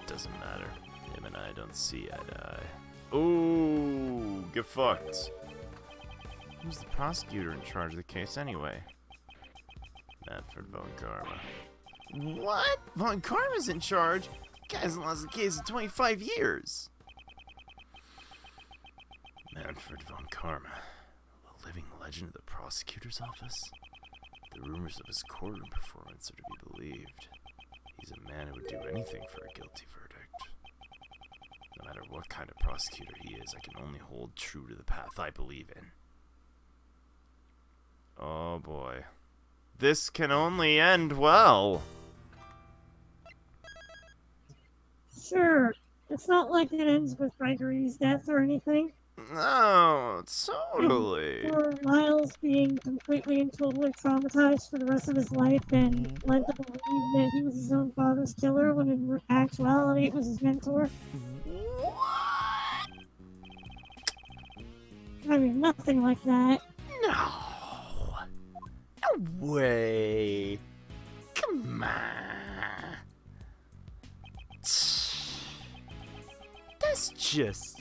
Doesn't matter. Him and I don't see eye to eye. Ooh, get fucked. Who's the prosecutor in charge of the case anyway? Manfred von Karma. What? Von Karma's in charge? Guy hasn't lost a case in 25 years. Manfred von Karma, a living legend of the prosecutor's office? The rumors of his courtroom performance are to be believed. He's a man who would do anything for a guilty verdict. No matter what kind of prosecutor he is, I can only hold true to the path I believe in. Oh boy. This can only end well. Sure. It's not like it ends with Gregory's death or anything. No, totally. Or Miles being completely and totally traumatized for the rest of his life and led to believe that he was his own father's killer when in actuality it was his mentor. What? I mean, nothing like that. No. No way. Come on. That's just...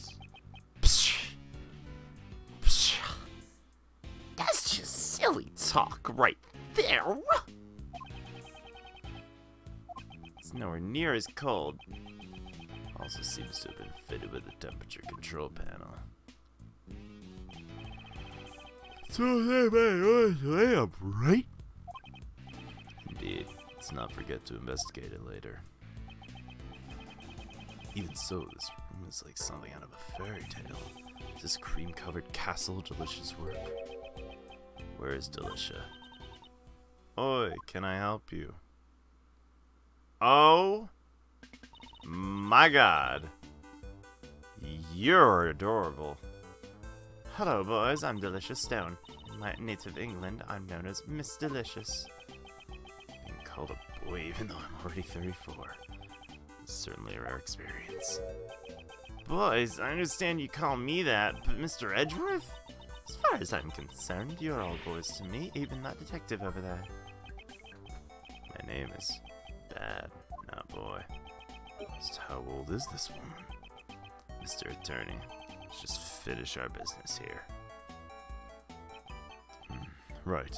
That's just silly talk right there. It's nowhere near as cold. Also seems to have been fitted with a temperature control panel. So they made a lamp, right? Indeed. Let's not forget to investigate it later. Even so, this room is like something out of a fairy tale. Is this cream-covered castle Delicia's work? Where is Delicia? Oi, can I help you? Oh my god. You're adorable. Hello, boys. I'm Delicious Stone. In my native England, I'm known as Miss Delicious. Being called a boy even though I'm already 34. It's certainly a rare experience. Boys, I understand you call me that, but Mr. Edgeworth? As far as I'm concerned, you're all boys to me, even that detective over there. My name is Dad, not boy. Just how old is this woman? Mr. Attorney, let's just finish our business here. Right.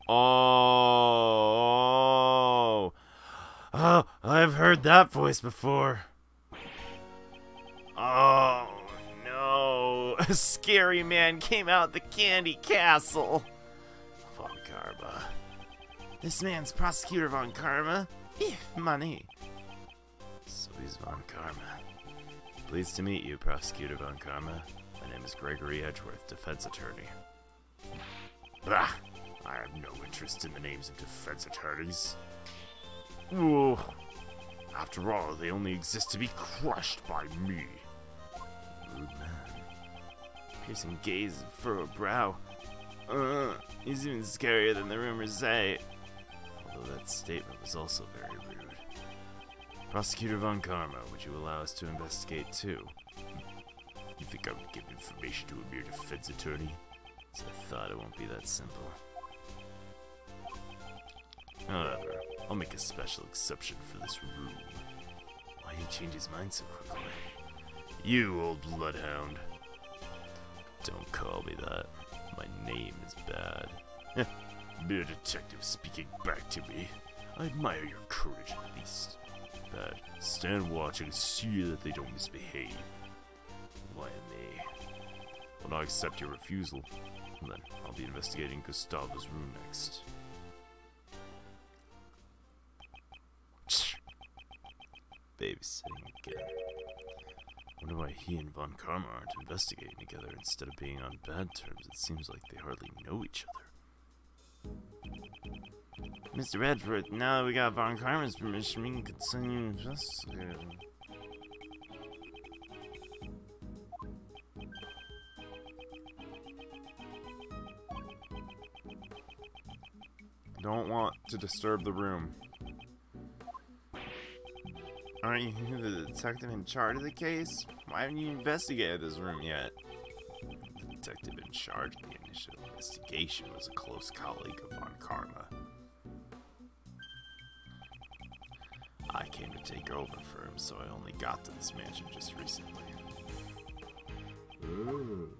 Oh, I've heard that voice before. Oh, no. A scary man came out the candy castle. Von Karma. This man's Prosecutor Von Karma. Money. So he's Von Karma. Pleased to meet you, Prosecutor Von Karma. My name is Gregory Edgeworth, defense attorney. Bah! I have no interest in the names of defense attorneys. Ooh. After all, they only exist to be crushed by me. Rude man. Piercing gaze and furrowed brow. He's even scarier than the rumors say. Although that statement was also very rude. Prosecutor Von Karma, would you allow us to investigate too? You think I would give information to a mere defense attorney? So I thought it won't be that simple. However, I'll make a special exception for this room. Why did he change his mind so quickly? You old bloodhound. Don't call me that. My name is Bad. Mere detective speaking back to me. I admire your courage at least. Bad. Stand watch and see that they don't misbehave. Why me? When I accept your refusal, then I'll be investigating Gustavo's room next. Babysitting again. Wonder why he and Von Karma aren't investigating together instead of being on bad terms. It seems like they hardly know each other. Mr. Edgeworth, now that we got Von Karma's permission, we can continue investigating. Don't want to disturb the room. Aren't you the detective in charge of the case? Why haven't you investigated this room yet? The detective in charge of the initial investigation was a close colleague of Von Karma. I came to take over for him, so I only got to this mansion just recently. Ooh.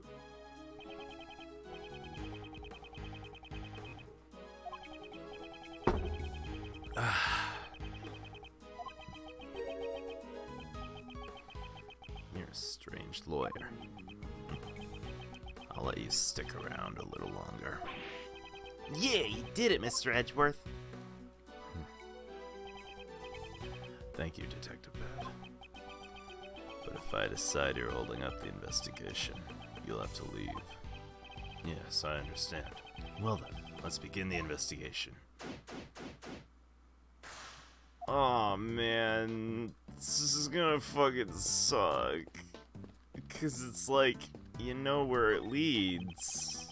You're a strange lawyer. I'll let you stick around a little longer. Yeah, you did it, Mr. Edgeworth. Thank you, Detective Bad. But if I decide you're holding up the investigation, you'll have to leave. Yes, I understand. Well then, let's begin the investigation. Oh man, this is gonna fucking suck. Because it's like, you know where it leads.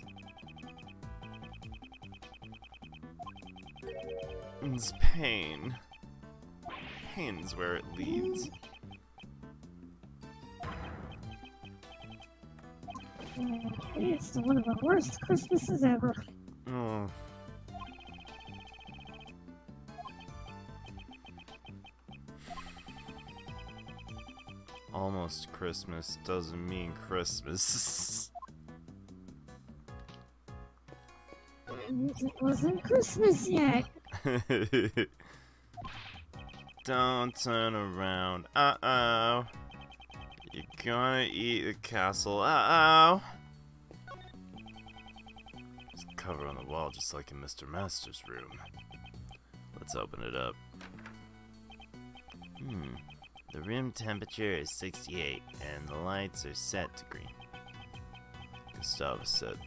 It's pain. Pain's where it leads. It's one of the worst Christmases ever. Oh. Almost Christmas doesn't mean Christmas. It wasn't Christmas yet. Don't turn around. Uh-oh. You're gonna eat the castle. Uh-oh. There's a cover on the wall just like in Mr. Master's room. Let's open it up. room temperature is 68, and the lights are set to green. Gustavus said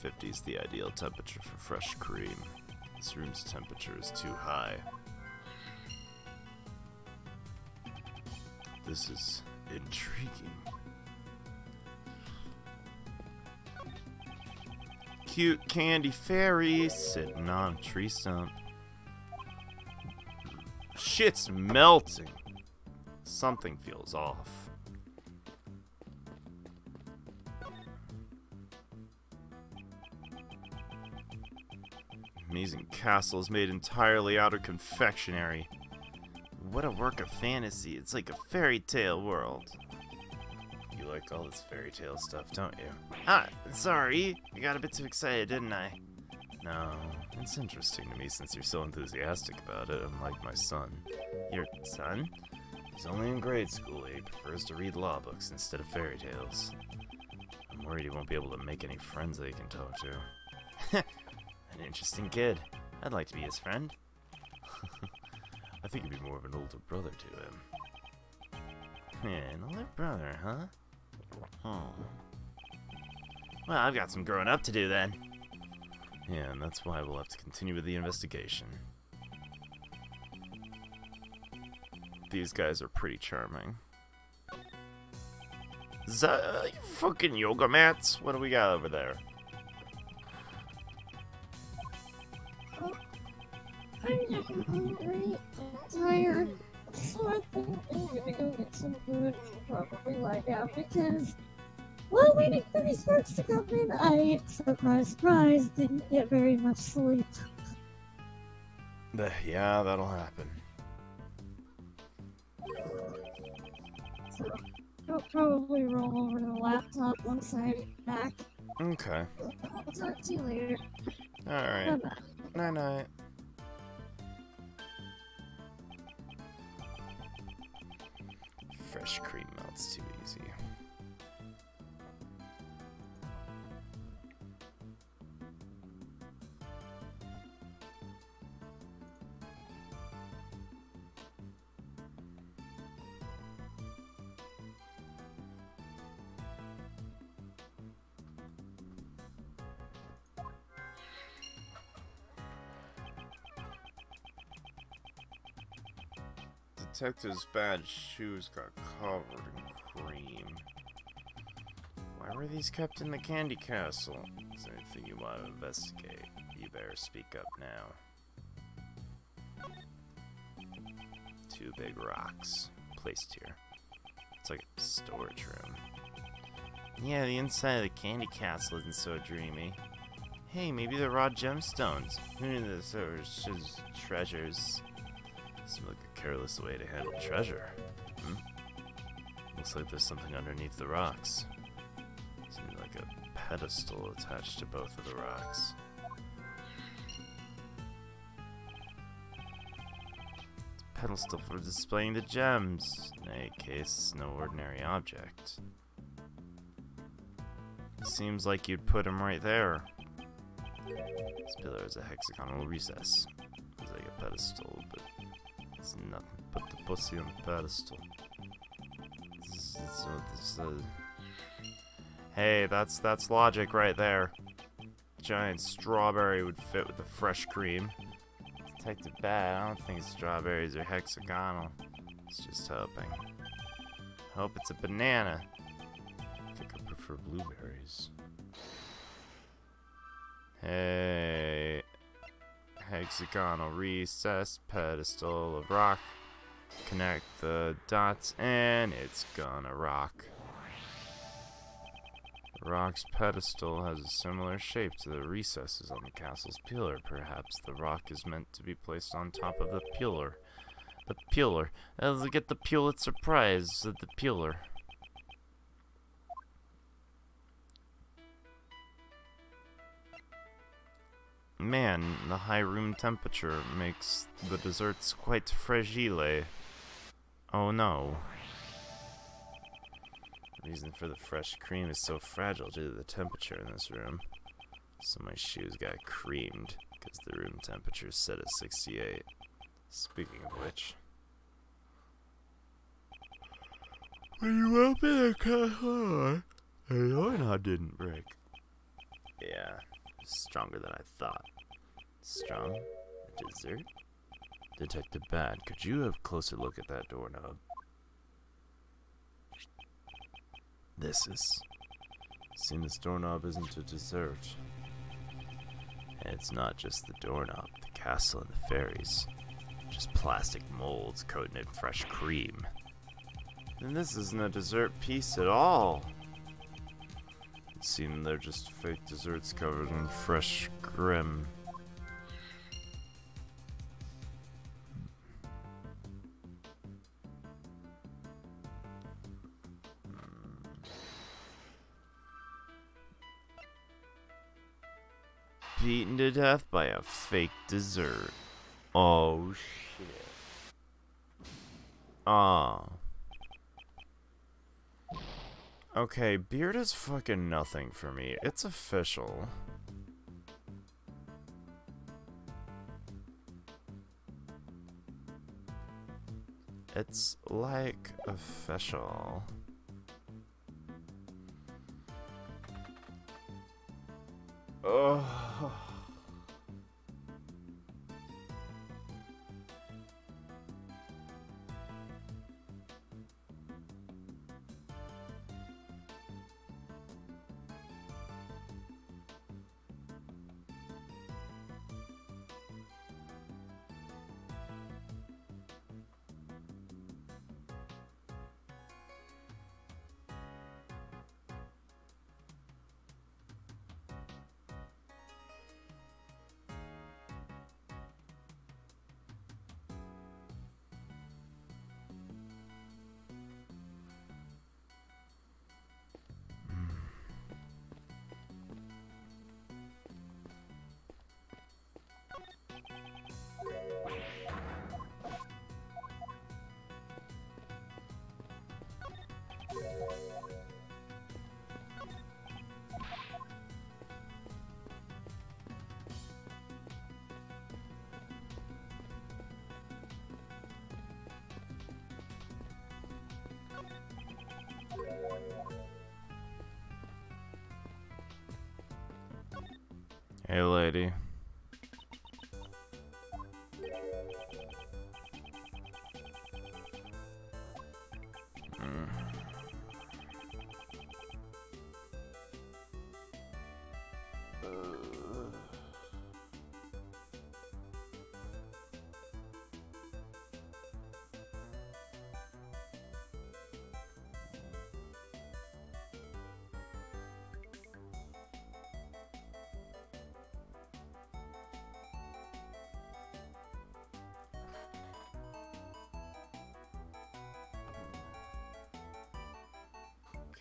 50 is the ideal temperature for fresh cream. This room's temperature is too high. This is intriguing. Cute candy fairy sitting on a tree stump. Shit's melting. Something feels off. Amazing castle is made entirely out of confectionery. What a work of fantasy. It's like a fairy tale world. You like all this fairy tale stuff, don't you? Ah, sorry. I got a bit too excited, didn't I? No, it's interesting to me since you're so enthusiastic about it, unlike my son. Your son? He's only in grade school. He prefers to read law books instead of fairy tales. I'm worried he won't be able to make any friends that he can talk to. An interesting kid. I'd like to be his friend. I think you'd be more of an older brother to him. Yeah, an older brother, huh? Oh. Well, I've got some growing up to do then. Yeah, and that's why we'll have to continue with the investigation. These guys are pretty charming. Is that fucking yoga mats? What do we got over there? I'm getting hungry and tired, so I think I'm gonna go get some food and probably lie down because while waiting for these folks to come in, I, surprise, surprise, didn't get very much sleep. Yeah, that'll happen. So I'll probably roll over to the laptop once I'm back. Okay. I'll talk to you later. Alright. Bye-bye. Night-night. Fresh cream melts too easy. Detective's bad shoes got covered in cream. Why were these kept in the candy castle? Is there anything you want to investigate? You better speak up now. 2 big rocks placed here. It's like a storage room. Yeah, the inside of the candy castle isn't so dreamy. Hey, maybe they're raw gemstones. Who knew this? There was just treasures. Seems like a careless way to handle treasure. Looks like there's something underneath the rocks. Seems like a pedestal attached to both of the rocks. It's a pedestal for displaying the gems. In any case, it's no ordinary object. Seems like you'd put him right there. This pillar has a hexagonal recess. It's like a pedestal, but it's nothing but the pussy on the pedestal. Hey, that's logic right there. Giant strawberry would fit with the fresh cream. Detective Bad, I don't think strawberries are hexagonal. It's just hoping. Hope it's a banana. I think I prefer blueberries. Hey. Hexagonal recess, pedestal of rock. Connect the dots and it's gonna rock. The rock's pedestal has a similar shape to the recesses on the castle's pillar. Perhaps the rock is meant to be placed on top of the pillar. The pillar. Let's get the Pulitzer Prize at the pillar. Man, the high room temperature makes the desserts quite fragile. Oh no. The reason for the fresh cream is so fragile due to the temperature in this room. So my shoes got creamed because the room temperature is set at 68. Speaking of which. When you open the castle, the doorknob didn't break. Yeah, stronger than I thought. Strong? A dessert? Detective Bad, could you have a closer look at that doorknob? Seeing this doorknob isn't a dessert. And it's not just the doorknob, the castle and the fairies. Just plastic molds coated in fresh cream. Then this isn't a dessert piece at all. It seems they're just fake desserts covered in fresh cream. Beaten to death by a fake dessert. Oh shit. Ah. Okay, beer does fucking nothing for me. It's official. It's like official. Oh. Hey, lady.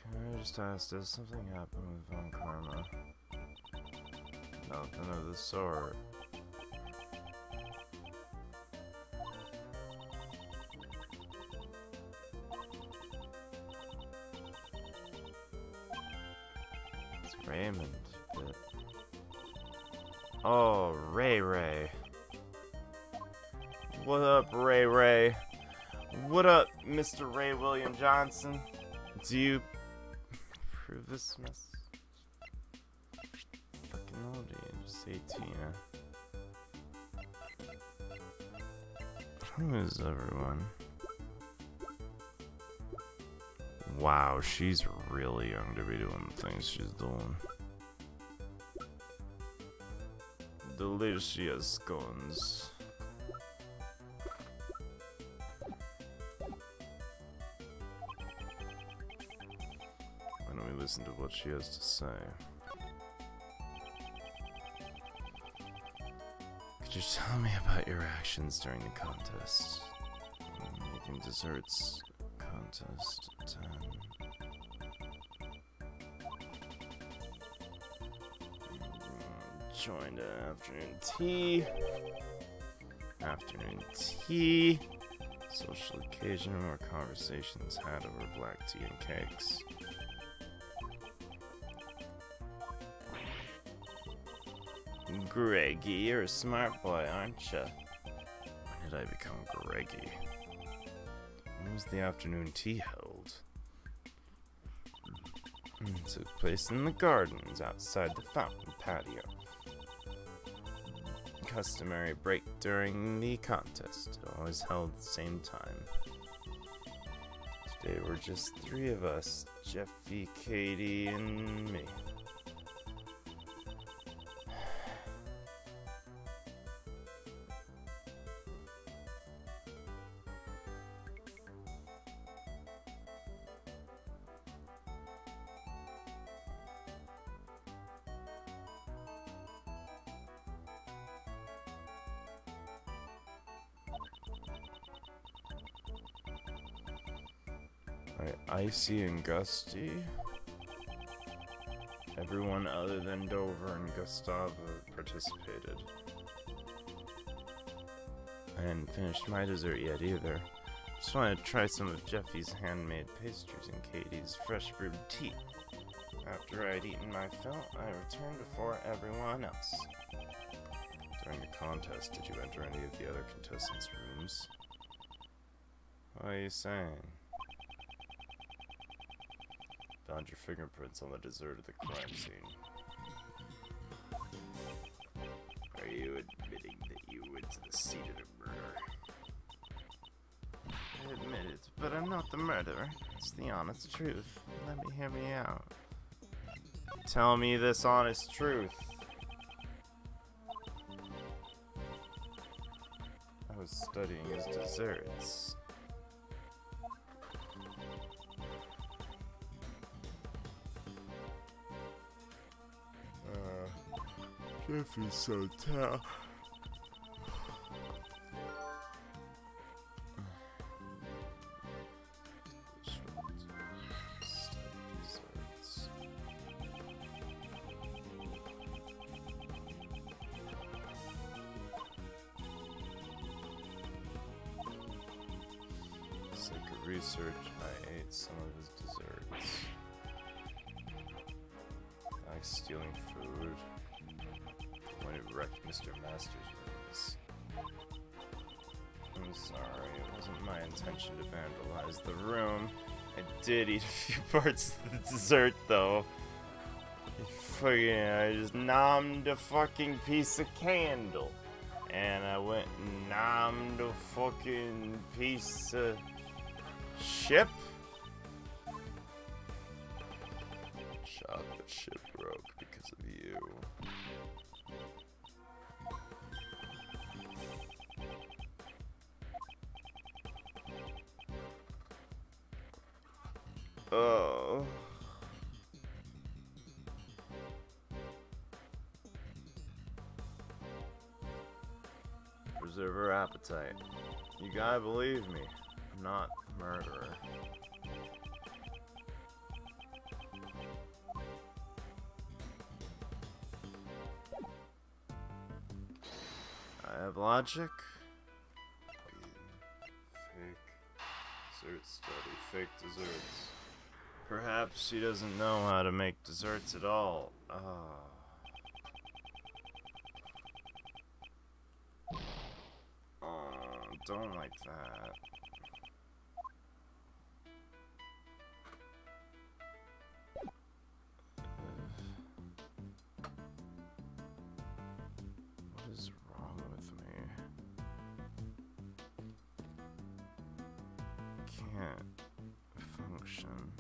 Can I just ask, does something happen with Von Karma? Nothing of the sort. It's Raymond. But... Oh, Ray Ray. What up, Ray Ray? What up, Mr. Ray William Johnson? Do you approve this mess? Fucking old, just 18. Who is everyone? Wow, she's really young to be doing the things she's doing. Delicious scones. Why don't we listen to what she has to say? Could you tell me about your actions during the contest? Making desserts contest 10. Joined an afternoon tea. Afternoon tea. Social occasion or conversations had over black tea and cakes. Greggy, you're a smart boy, aren't you? When did I become Greggy? When was the afternoon tea held? Took place in the gardens outside the fountain patio. Customary break during the contest, always held at the same time. Today we're just 3 of us, Jeffy, Katie, and me. Icy and gusty. Everyone other than Dover and Gustavo participated. I hadn't finished my dessert yet either. Just wanted to try some of Jeffy's handmade pastries and Katie's fresh brewed tea. After I'd eaten my fill, I returned before everyone else. During the contest, did you enter any of the other contestants' rooms? What are you saying? Found your fingerprints on the dessert of the crime scene. Are you admitting that you went to the scene of the murder? I admit it, but I'm not the murderer. It's the honest truth. Let me hear me out. Tell me this honest truth. I was studying his desserts. Jeffy's so tough. For sake of research, I ate some of his desserts. I like stealing food. When it wrecked Mr. Master's rooms. I'm sorry, it wasn't my intention to vandalize the room. I did eat a few parts of the dessert, though. I just nommed a fucking piece of candle. And I went and nommed a fucking piece of ship. Chocolate ship broke because of you. Oh. Preserve her appetite. You gotta believe me. I'm not a murderer. I have logic. Fake dessert study. Fake desserts. Perhaps she doesn't know how to make desserts at all. Oh, don't like that. What is wrong with me? Can't function.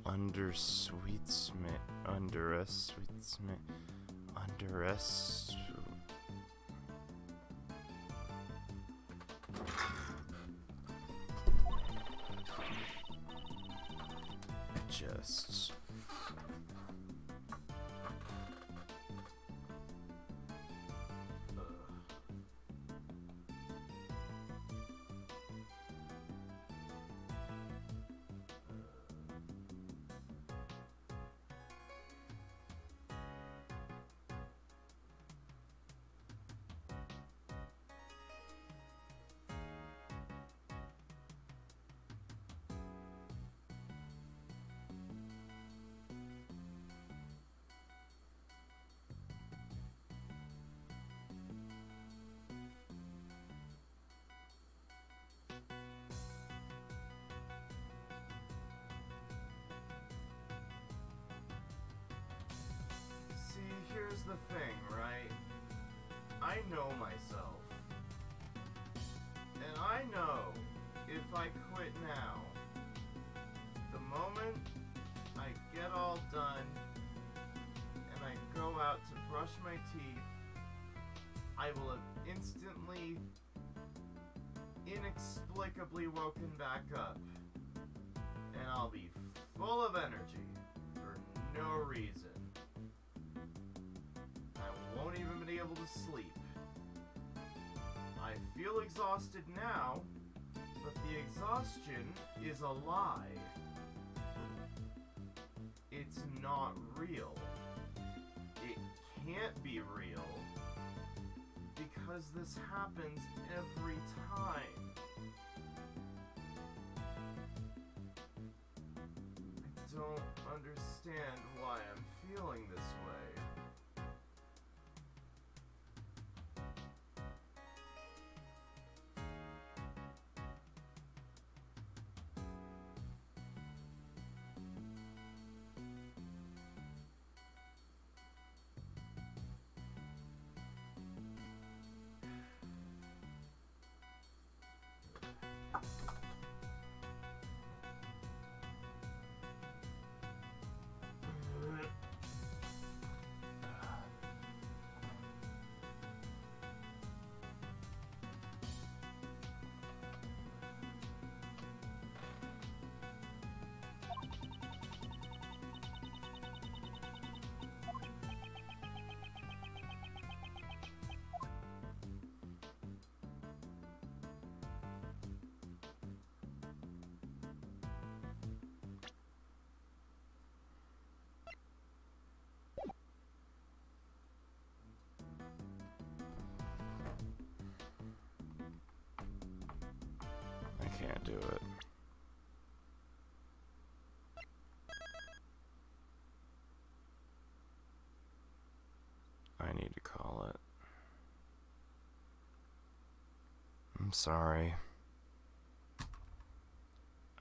Under sweetsmith. Under a sweetsmith. Under a. Just. Here's the thing, right? I know myself. And I know if I quit now, the moment I get all done and I go out to brush my teeth, I will have instantly, inexplicably woken back up. And I'll be full of energy for no reason. Won't even be able to sleep. I feel exhausted now, but the exhaustion is a lie. It's not real. It can't be real because this happens every time. I don't understand why I'm feeling this way. I can't do it. I need to call it. I'm sorry.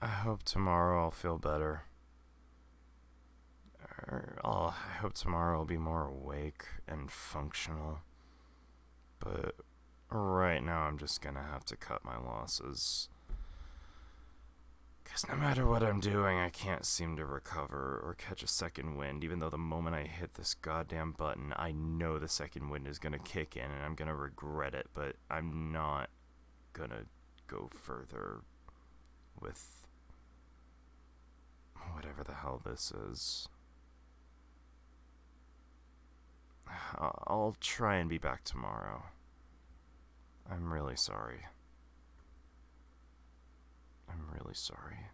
I hope tomorrow I'll feel better. I hope tomorrow I'll be more awake and functional. But right now I'm just gonna have to cut my losses. Because no matter what I'm doing, I can't seem to recover or catch a second wind, even though the moment I hit this goddamn button, I know the second wind is gonna kick in and I'm gonna regret it, but I'm not gonna go further with whatever the hell this is. I'll try and be back tomorrow. I'm really sorry. I'm really sorry.